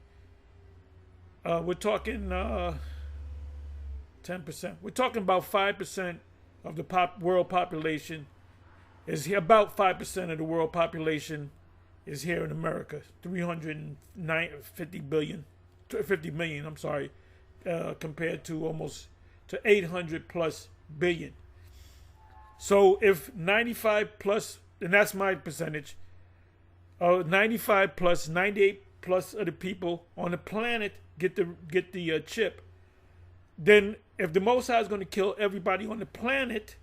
We're talking 10%. We're talking about 5% of the world population is here. About 5% of the world population is here in America. 50 million. I'm sorry, compared to almost to 800 plus billion. So if 95 plus, and that's my percentage, 95 plus, 98 plus of the people on the planet get the chip, then if the Most High is going to kill everybody on the planet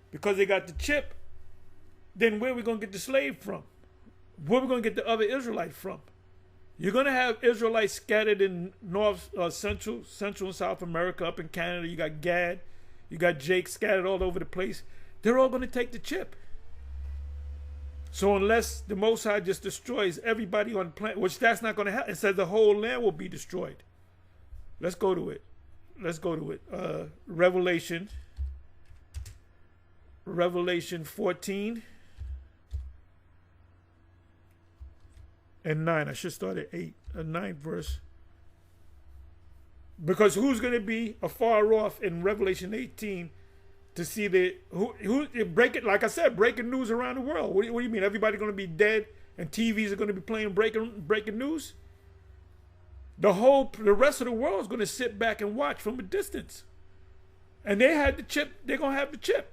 because they got the chip, then where are we going to get the slave from? Where are we going to get the other Israelites from? You're going to have Israelites scattered in North, Central and South America, up in Canada. You got Gad. You got Jake scattered all over the place. They're all going to take the chip. So unless the Most High just destroys everybody on the planet, which that's not going to happen. It says the whole land will be destroyed. Let's go to it. Revelation 14 and 9. I should start at 9th verse. Because who's going to be afar off in Revelation 18 to see the who break it. Like I said, breaking news around the world. What do you mean? Everybody going to be dead and TVs are going to be playing breaking news? The rest of the world is going to sit back and watch from a distance. And they had the chip. They're going to have the chip.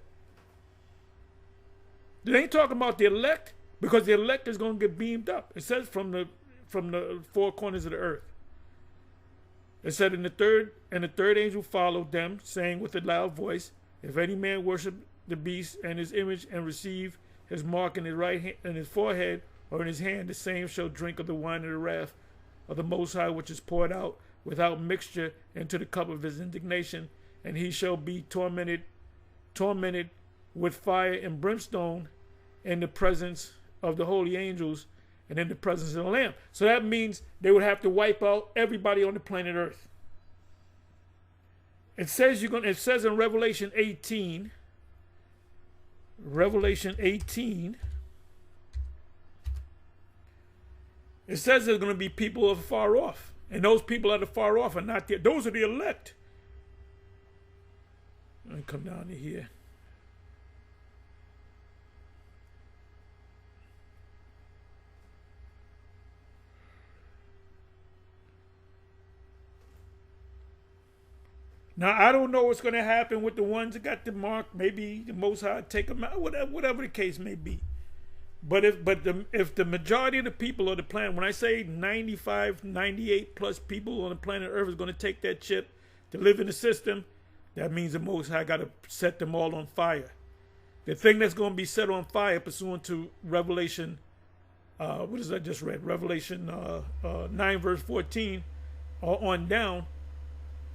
They ain't talking about the elect, because the elect is going to get beamed up. It says from the four corners of the earth. It said, and the third angel followed them, saying with a loud voice, if any man worship the beast and his image and receive his mark in his right hand, in his forehead or in his hand, the same shall drink of the wine of the wrath of the Most High, which is poured out without mixture into the cup of his indignation, and he shall be tormented with fire and brimstone in the presence of the holy angels and in the presence of the Lamb. So that means they would have to wipe out everybody on the planet Earth. It says it says in Revelation 18. It says there's going to be people of far off. And those people that are far off are not there. Those are the elect. Let me come down to here. Now, I don't know what's going to happen with the ones that got the mark. Maybe the Most High take them out, whatever the case may be. But if the majority of the people on the planet, when I say 95, 98 plus people on the planet Earth is going to take that chip to live in the system, that means the Most High got to set them all on fire. The thing that's going to be set on fire, pursuant to Revelation, what is that I just read? Revelation 9 verse 14 on down.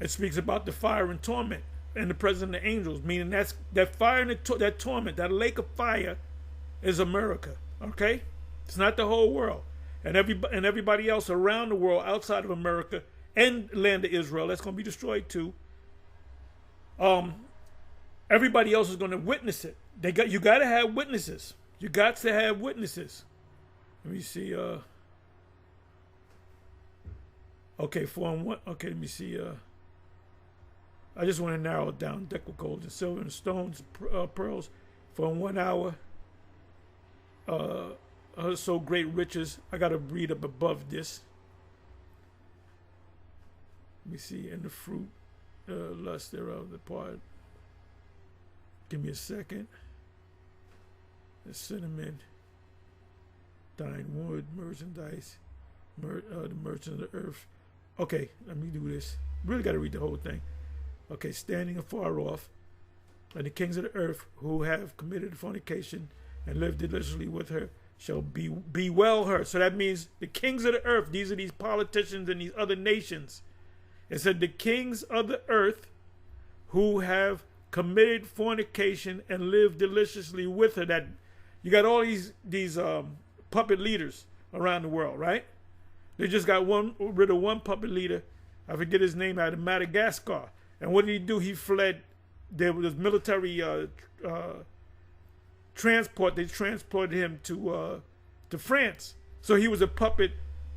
It speaks about the fire and torment and the presence of the angels, meaning that fire and that torment, that lake of fire, is America. Okay, it's not the whole world, and everybody else around the world outside of America and land of Israel, that's going to be destroyed too. Everybody else is going to witness it. You got to have witnesses. You got to have witnesses. Let me see. Okay, let me see. I just want to narrow it down. Deck with gold and silver and stones, pearls, for 1 hour. So great riches. I got to read up above this. Let me see. And the fruit, lust thereof, the part. Give me a second. The cinnamon, dying wood, merchandise, the merchant of the earth. Okay, let me do this. Really got to read the whole thing. Okay, standing afar off, and the kings of the earth who have committed fornication and lived deliciously with her shall bewail her. So that means the kings of the earth, these are these politicians and these other nations. It said the kings of the earth who have committed fornication and lived deliciously with her. That you got all these puppet leaders around the world, right? They just got rid of one puppet leader. I forget his name, out of Madagascar. And what did he do? He fled. There was military transport. They transported him to France. So he was a puppet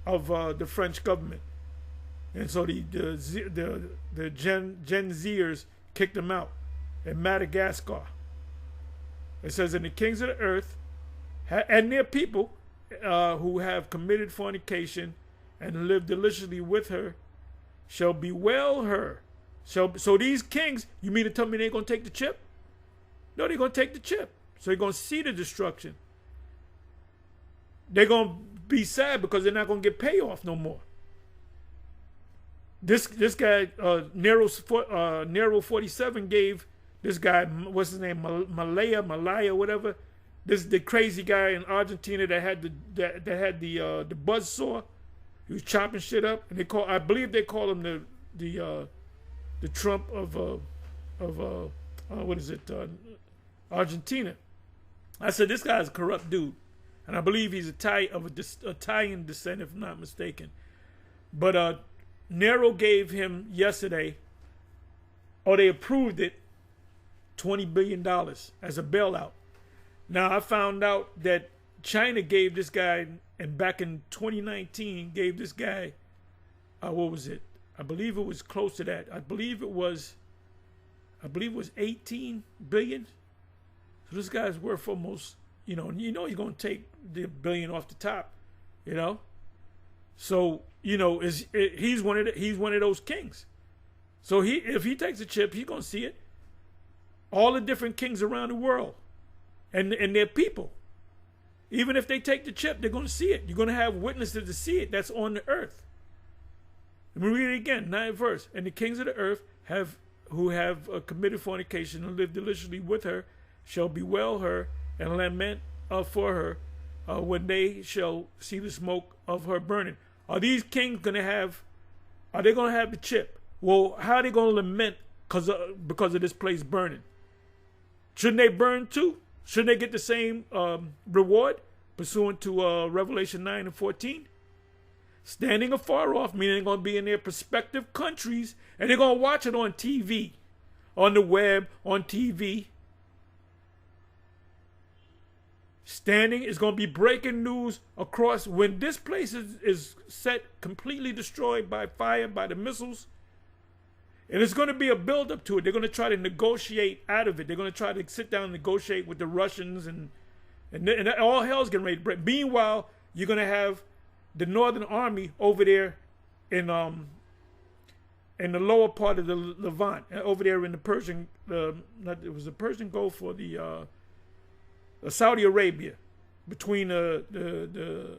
of the French government. And so the Gen Zers kicked him out in Madagascar. It says, and the kings of the earth and their people who have committed fornication and lived deliciously with her shall bewail her. So these kings, you mean to tell me they ain't going to take the chip? No, they're going to take the chip. So they're going to see the destruction. They're going to be sad because they're not going to get payoff no more. This guy, Nero 47 gave this guy, what's his name, Malaya, whatever. This the crazy guy in Argentina that had the buzz saw. He was chopping shit up, and I believe they call him the Trump of what is it, Argentina. I said this guy's a corrupt dude, and I believe he's Italian descent, if I'm not mistaken. But Nero gave him yesterday, or they approved it, $20 billion as a bailout. Now I found out that China gave this guy, and back in 2019 gave this guy, what was it? I believe it was close to that. I believe it was I believe it was 18 billion. So this guy's worth almost, he's going to take the billion off the top, So, he's one of those kings. So if he takes a chip, he's going to see it. All the different kings around the world and their people. Even if they take the chip, they're going to see it. You're going to have witnesses to see it that's on the earth. Let me read it again, 9th verse. And the kings of the earth who have committed fornication and lived deliciously with her shall bewail her and lament for her when they shall see the smoke of her burning. Are these kings going to have the chip? Well, how are they going to lament because of this place burning? Shouldn't they burn too? Shouldn't they get the same reward pursuant to Revelation 9 and 14? Standing afar off, meaning they're going to be in their respective countries, and they're going to watch it on TV, on the web, on TV. Standing is going to be breaking news across when this place is set completely destroyed by fire, by the missiles. And it's going to be a build-up to it. They're going to try to negotiate out of it. They're going to try to sit down and negotiate with the Russians, and all hell's getting ready to break. Meanwhile, you're going to have the Northern Army over there in the lower part of the Levant, over there in the Persian, it was the Persian Gulf or the Saudi Arabia, between the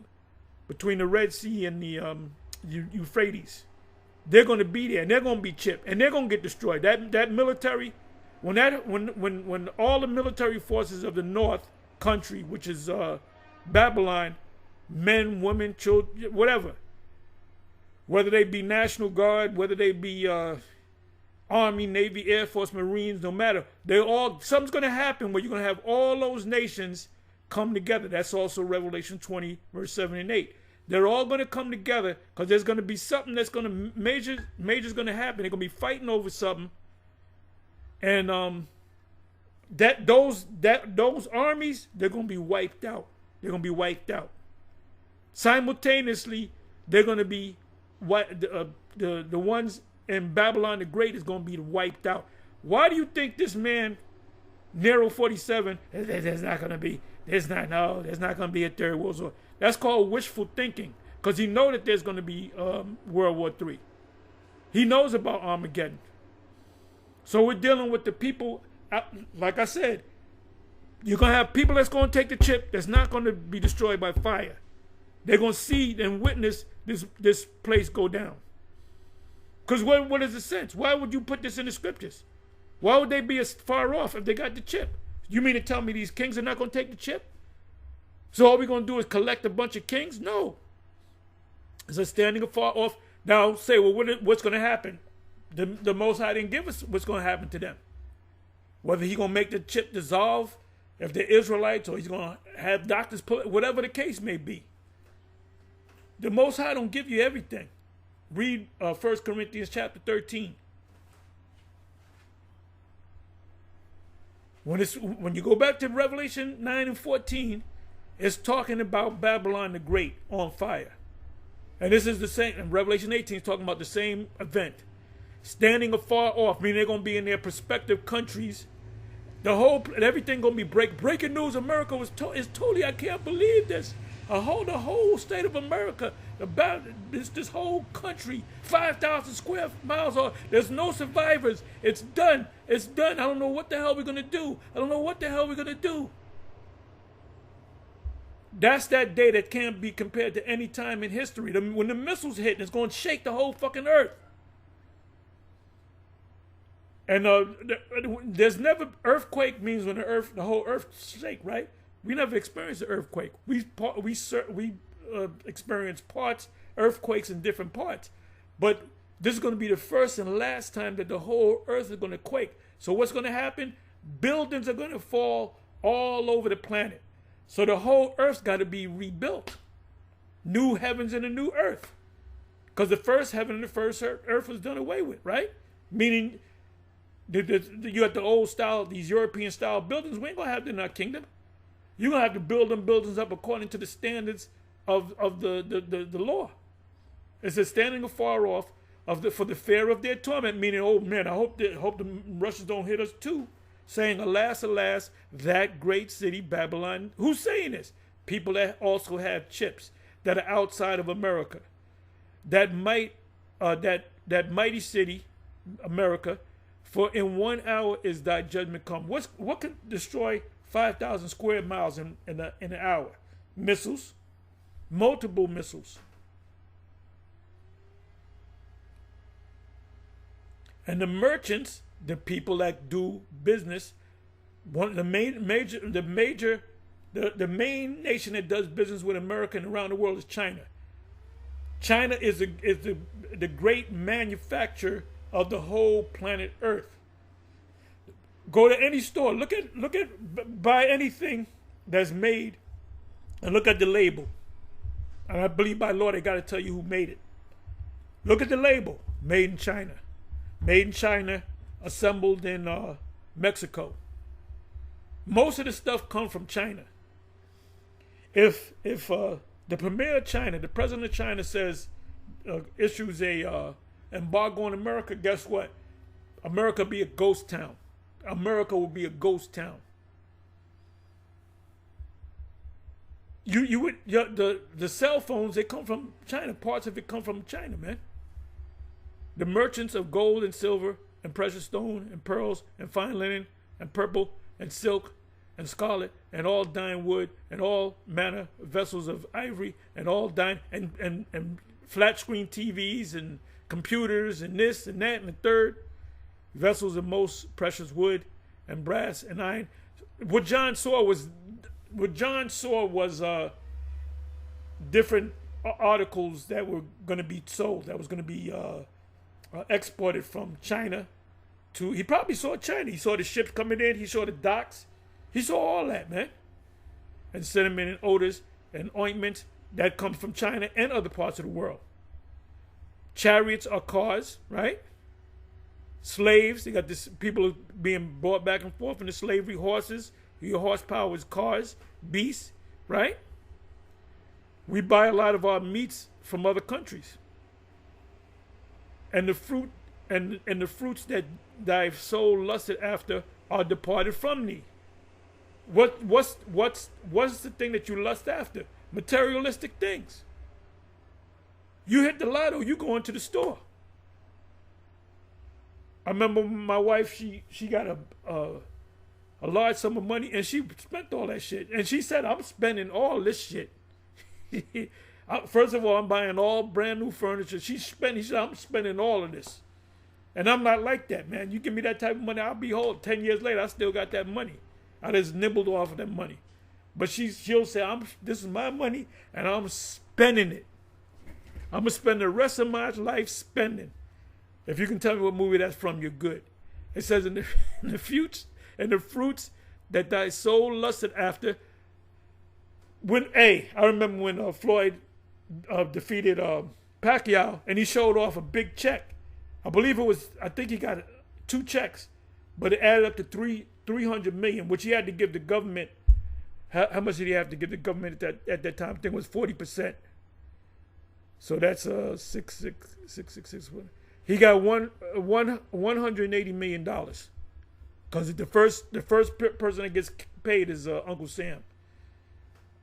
Red Sea and the Euphrates. They're going to be there, and they're going to be chipped, and they're going to get destroyed. That military, when all the military forces of the North country, which is Babylon, men, women, children, whatever, whether they be National Guard, whether they be Army, Navy, Air Force, Marines, no matter, something's going to happen where you're going to have all those nations come together. That's also Revelation 20, verse 7 and 8. They're all going to come together because there's going to be something that's going to major's going to happen. They're going to be fighting over something, and those armies, they're going to be wiped out. They're going to be wiped out. Simultaneously, they're going to be the ones in Babylon the Great is going to be wiped out. Why do you think this man, Nero 47, there's not going to be a third World War? That's called wishful thinking, because he knows that there's going to be World War III. He knows about Armageddon. So we're dealing with the people, like I said, you're going to have people that's going to take the chip that's not going to be destroyed by fire. They're going to see and witness this place go down. Because what is the sense? Why would you put this in the scriptures? Why would they be as far off if they got the chip? You mean to tell me these kings are not going to take the chip? So all we're going to do is collect a bunch of kings? No. It's a standing afar off. Now say, well, what's going to happen? The Most High didn't give us what's going to happen to them. Whether he's going to make the chip dissolve, if they're Israelites, or he's going to have doctors put, whatever the case may be. The Most High don't give you everything. Read 1 Corinthians chapter 13. When you go back to Revelation 9 and 14, it's talking about Babylon the Great on fire. And this is the same, and Revelation 18 is talking about the same event. Standing afar off, meaning they're going to be in their respective countries. Everything going to be breaking news. America is totally, I can't believe this. The whole state of America, this whole country, 5,000 square miles, there's no survivors. It's done. It's done. I don't know what the hell we're going to do. That's that day that can't be compared to any time in history. When the missiles hit, it's going to shake the whole fucking earth. And there's never, earthquake means when the whole earth shake, right? We never experienced an earthquake. We experienced earthquakes in different parts. But this is going to be the first and last time that the whole earth is going to quake. So what's going to happen? Buildings are going to fall all over the planet. So the whole earth's got to be rebuilt. New heavens and a new earth. Because the first heaven and the first earth was done away with, right? Meaning you got the old style, these European style buildings. We ain't going to have them in our kingdom. You're going to have to build them buildings up according to the standards of the law. It says standing afar off, for the fear of their torment, meaning, oh man, I hope the Russians don't hit us too. Saying, alas, alas, that great city Babylon. Who's saying this? People that also have chips that are outside of America. That mighty city, America, for in 1 hour is thy judgment come. What can destroy 5,000 square miles in an hour? Missiles, multiple missiles. And the merchants, the people that do business, the main nation that does business with America and around the world is China. China is the great manufacturer of the whole planet Earth. Go to any store, buy anything that's made, and look at the label. And I believe by law they got to tell you who made it. Look at the label, made in China. Made in China, assembled in Mexico. Most of the stuff comes from China. If the premier of China, the president of China says, issues a embargo on America, guess what? America be a ghost town. America will be a ghost town. The cell phones, they come from China. Parts of it come from China, man. The merchants of gold and silver and precious stone and pearls and fine linen and purple and silk and scarlet and all dying wood and all manner of vessels of ivory and all dying and flat screen TVs and computers and this and that and the third, vessels of most precious wood and brass and iron. What John saw was different articles that were going to be sold, that was going to be exported from China to, he probably saw China. He saw the ships coming in. He saw the docks. He saw all that, man. And cinnamon and odors and ointments that comes from China and other parts of the world. Chariots are cars, right? Slaves, they got this, people being brought back and forth into slavery. Horses, your horsepower is cars. Beasts, right? We buy a lot of our meats from other countries. And the fruit and the fruits that thy soul lusted after are departed from thee. What's the thing that you lust after? Materialistic things. You hit the lotto, you go into the store. I remember my wife, she got a large sum of money and she spent all that shit. And she said, I'm spending all this shit. First of all, I'm buying all brand new furniture. She said, I'm spending all of this. And I'm not like that, man. You give me that type of money, I'll be whole. 10 years later, I still got that money. I just nibbled off of that money. But she'll say, this is my money, and I'm spending it. I'm going to spend the rest of my life spending. If you can tell me what movie that's from, you're good. It says, in the fruits that thy soul lusted after. I remember when Floyd defeated Pacquiao, and he showed off a big check. I think he got 2 checks, but it added up to $300 million, which he had to give the government. How much did he have to give the government at that time? I think it was 40%. So that's 666. He got $180 million, because the first person that gets paid is Uncle Sam.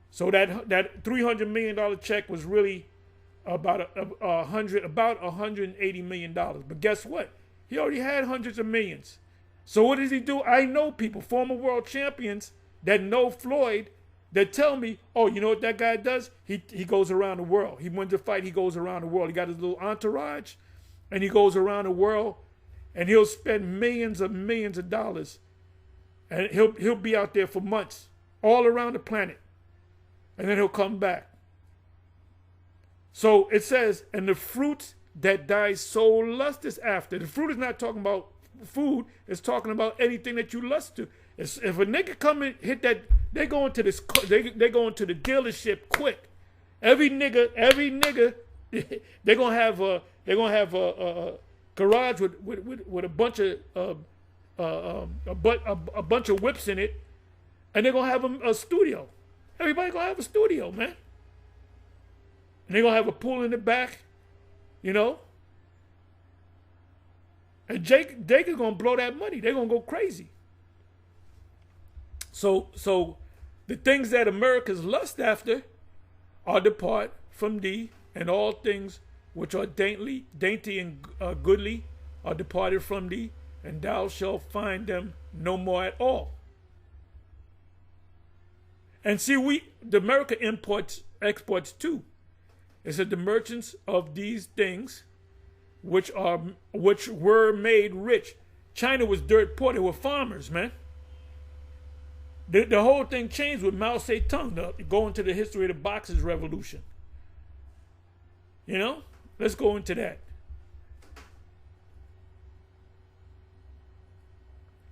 So that $300 million check was really about $180 million. But guess what? He already had hundreds of millions. So what does he do? I know people, former world champions that know Floyd, that tell me, oh, you know what that guy does? He goes around the world. He wins a fight, he goes around the world. He got his little entourage, and he goes around the world, and he'll spend millions of dollars, and he'll be out there for months, all around the planet, and then he'll come back. So it says, and the fruits that thy soul lusteth after. The fruit is not talking about food. It's talking about anything that you lust to. If a nigga come and hit that, they go into the dealership quick. Every nigga, they're gonna have a garage with a bunch of whips in it, and they're gonna have a studio. Everybody gonna have a studio, man. And they're gonna have a pool in the back, you know. And Jake is gonna blow that money. They're gonna go crazy. So the things that Americans lust after are depart from thee, and all things which are dainty and goodly are departed from thee, and thou shalt find them no more at all. And see, the America exports too. It said the merchants of these things which were made rich. China was dirt poor. They were farmers, man. The whole thing changed with Mao Zedong, going to the history of the Boxers Revolution. You know? Let's go into that.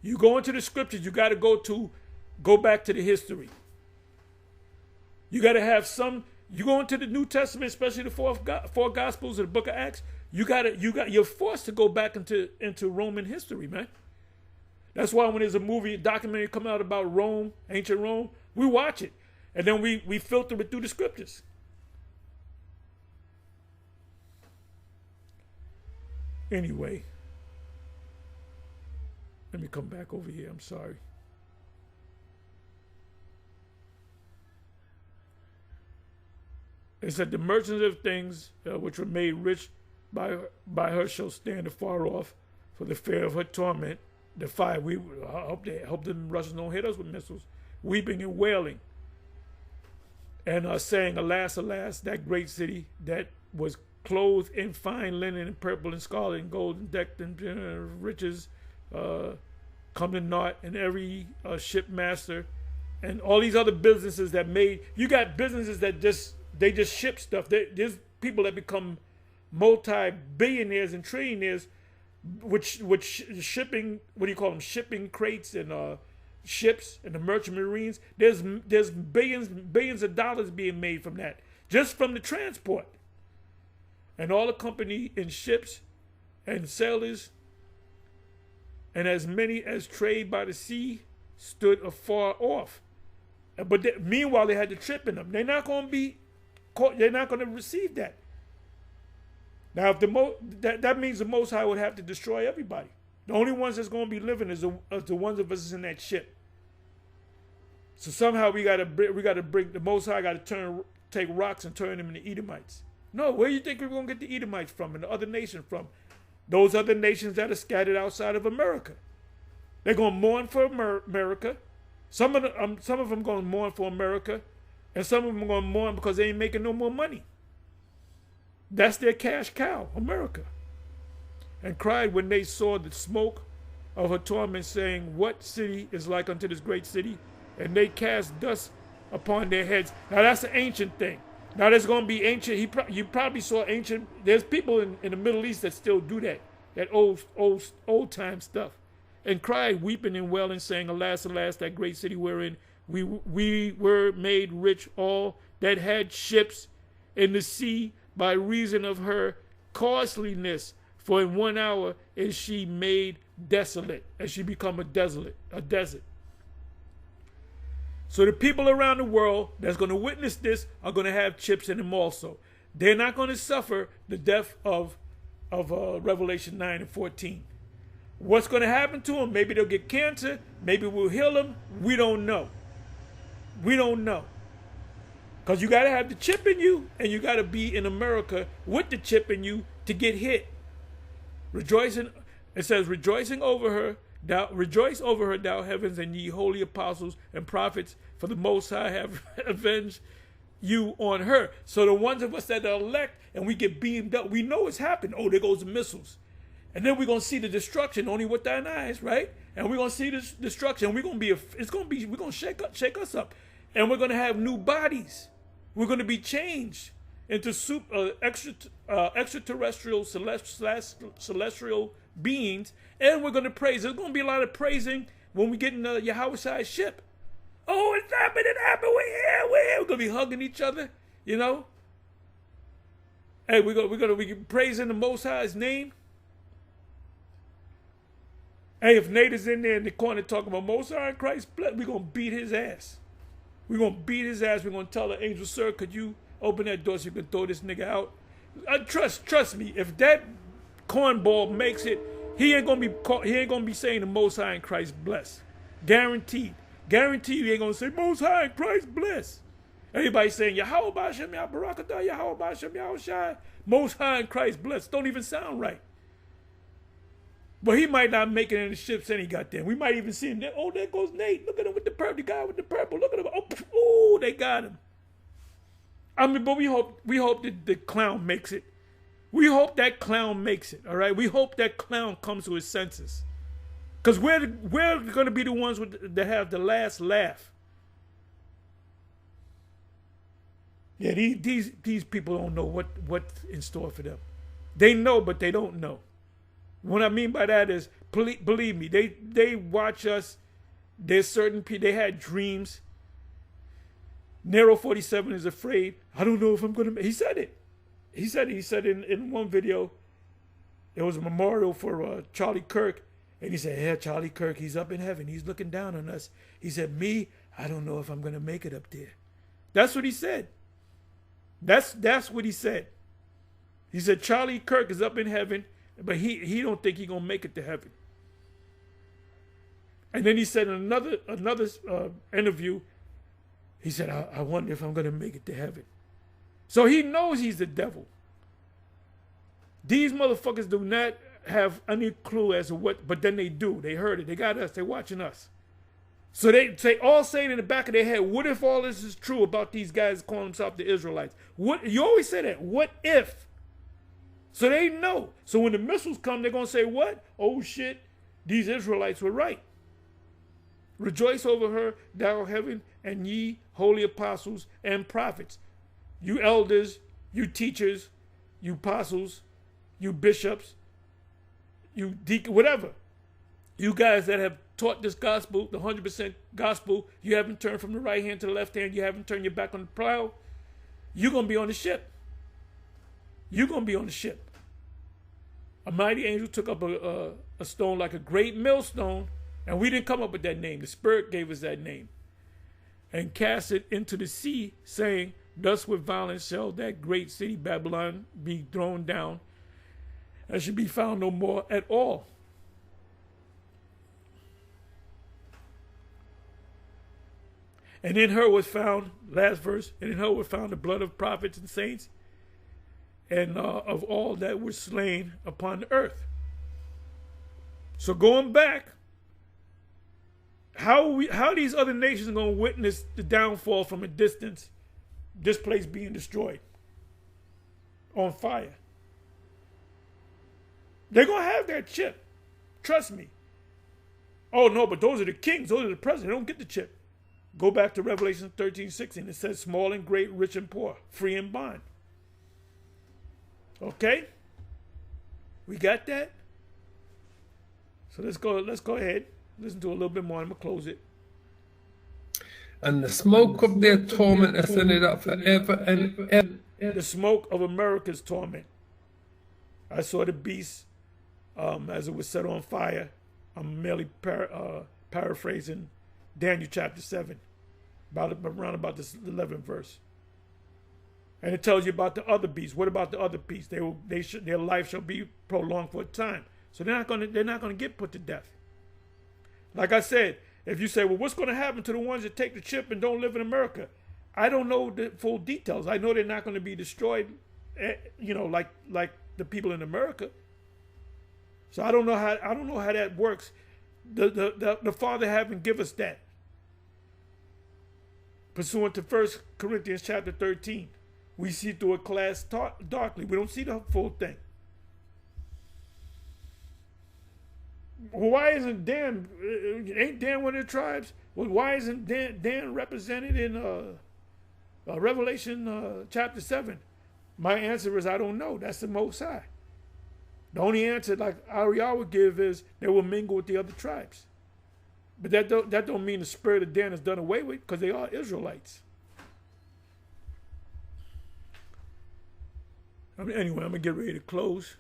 You go into the scriptures, you got to go back to the history. You got to have some. You go into the New Testament, especially the four Gospels of the Book of Acts. You're forced to go back into Roman history, man. That's why when there's a documentary come out about Rome, ancient Rome, we watch it, and then we filter it through the scriptures. Anyway, let me come back over here. I'm sorry. It said the merchants of things which were made rich by her shall stand afar off for the fear of her torment. The fire. I hope the Russians don't hit us with missiles. Weeping and wailing, and saying, "Alas, alas, that great city that was clothed in fine linen and purple and scarlet and gold and decked in riches, come to naught, and every shipmaster and all these other businesses that made. You got businesses that just ship stuff. There's people that become multi-billionaires and trillionaires, which shipping, what do you call them? Shipping crates and ships and the merchant marines. There's billions of dollars being made from that, just from the transport. And all the company in ships and sailors, and as many as trade by the sea, stood afar off. But meanwhile, they had the trip in them. They're not going to be caught. They're not going to receive that. Now, if that means the Most High would have to destroy everybody. The only ones that's going to be living is the ones of us in that ship. So somehow we got to bring the Most High. Got to take rocks and turn them into Edomites. No, where do you think we're going to get the Edomites from and the other nations from? Those other nations that are scattered outside of America. They're going to mourn for America. Some of them going to mourn for America, and some of them are going to mourn because they ain't making no more money. That's their cash cow, America. And cried when they saw the smoke of her torment, saying, "What city is like unto this great city?" And they cast dust upon their heads. Now that's an ancient thing. Now there's going to be ancient. You probably saw ancient. There's people in the Middle East that still do that old time stuff. And cried, weeping and wailing, saying, "Alas, alas, that great city wherein we were made rich, all that had ships in the sea, by reason of her costliness. For in 1 hour is she made desolate," and she become a desert. So the people around the world that's going to witness this are going to have chips in them also. They're not going to suffer the death of Revelation 9 and 14. What's going to happen to them? Maybe they'll get cancer. Maybe we'll heal them. We don't know. We don't know. Because you got to have the chip in you, and you got to be in America with the chip in you to get hit. Rejoicing, it says, rejoice over her, thou heavens, and ye holy apostles and prophets, for the Most High have avenged you on her. So the ones of us that are elect and we get beamed up, we know it's happened. Oh, there goes the missiles. And then we're going to see the destruction only with thine eyes, right? And we're going to see this destruction. We're going to shake us up. And we're going to have new bodies. We're going to be changed into extraterrestrial celestial beings. And we're going to praise. There's going to be a lot of praising when we get in the Yahweh ship. Oh, it happened, we're here. We're going to be hugging each other, you know. Hey, we're going to be praising the Most High's name. Hey, if Nate is in there in the corner talking about Most High Christ, we're going to beat his ass. We're going to beat his ass. We're going to tell the angel, "Sir, could you open that door so you can throw this nigga out?" Trust me, if that cornball makes it, he ain't gonna be called, he ain't gonna be saying the Most High in Christ bless. Guaranteed. Guaranteed he ain't gonna say Most High in Christ bless. Everybody saying Yahweh B'Hashem Yah Barakatah, Yahweh B'Hashem Yahweh Shai, Most High in Christ bless. Don't even sound right. But he might not make it in the ships any goddamn. We might even see him there. Oh, there goes Nate. Look at him with the purple. The guy with the purple. Look at him. Oh, they got him. I mean, but we hope that the clown makes it. We hope that clown makes it. All right. We hope that clown comes to his senses, because we're going to be the ones that have the last laugh. Yeah, these people don't know what's in store for them. They know, but they don't know. What I mean by that is, believe me, they watch us. There's certain people, they had dreams. Nero 47 is afraid. I don't know if I'm going to. He said it. He said in one video, it was a memorial for Charlie Kirk. And he said, yeah, Charlie Kirk, he's up in heaven. He's looking down on us. He said, me, I don't know if I'm going to make it up there. That's what he said. That's what he said. He said, Charlie Kirk is up in heaven, but he don't think he's going to make it to heaven. And then he said in another interview, he said, I wonder if I'm going to make it to heaven. So he knows he's the devil. These motherfuckers do not have any clue as to what, but then they do. They heard it. They got us. They're watching us. So they all saying in the back of their head, what if all this is true about these guys calling themselves the Israelites? What, you always say that. What if? So they know. So when the missiles come, they're going to say, what? Oh, shit, these Israelites were right. Rejoice over her, thou heaven, and ye holy apostles and prophets. You elders, you teachers, you apostles, you bishops, you deacons, whatever. You guys that have taught this gospel, the 100% gospel, you haven't turned from the right hand to the left hand, you haven't turned your back on the plow, you're going to be on the ship. You're going to be on the ship. A mighty angel took up a stone like a great millstone, and we didn't come up with that name. The Spirit gave us that name. And cast it into the sea, saying, thus with violence shall that great city Babylon be thrown down, and should be found no more at all. And in her was found, last verse, and in her was found the blood of prophets and saints, and of all that were slain upon the earth. So going back, how these other nations are going to witness the downfall from a distance, this place being destroyed, on fire? They're going to have that chip. Trust me. Oh, no, but those are the kings. Those are the presidents. They don't get the chip. Go back to Revelation 13:16. It says small and great, rich and poor, free and bond. Okay? We got that? So let's go ahead. Listen to a little bit more. I'm going to close it. And the smoke of their torment ascended up forever and ever. The smoke of America's torment. I saw the beast as it was set on fire. I'm merely paraphrasing Daniel chapter 7, around about this 11th verse. And it tells you about the other beasts. What about the other beasts? Their life shall be prolonged for a time. So they're not going to get put to death. Like I said, if you say, well, what's going to happen to the ones that take the chip and don't live in America? I don't know the full details. I know they're not going to be destroyed, like the people in America. So I don't know how that works. The Father haven't given us that. Pursuant to 1 Corinthians chapter 13, we see through a glass darkly. We don't see the full thing. Well, why isn't Dan? Ain't Dan one of the tribes? Well, why isn't Dan represented in Revelation chapter 7? My answer is I don't know. That's the Most High. The only answer, like Ariel would give, is they will mingle with the other tribes. But that don't mean the spirit of Dan is done away with, because they are Israelites. Anyway, I'm going to get ready to close.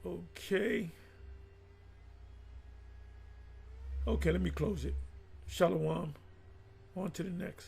Okay. Okay, let me close it. Shalom. On to the next.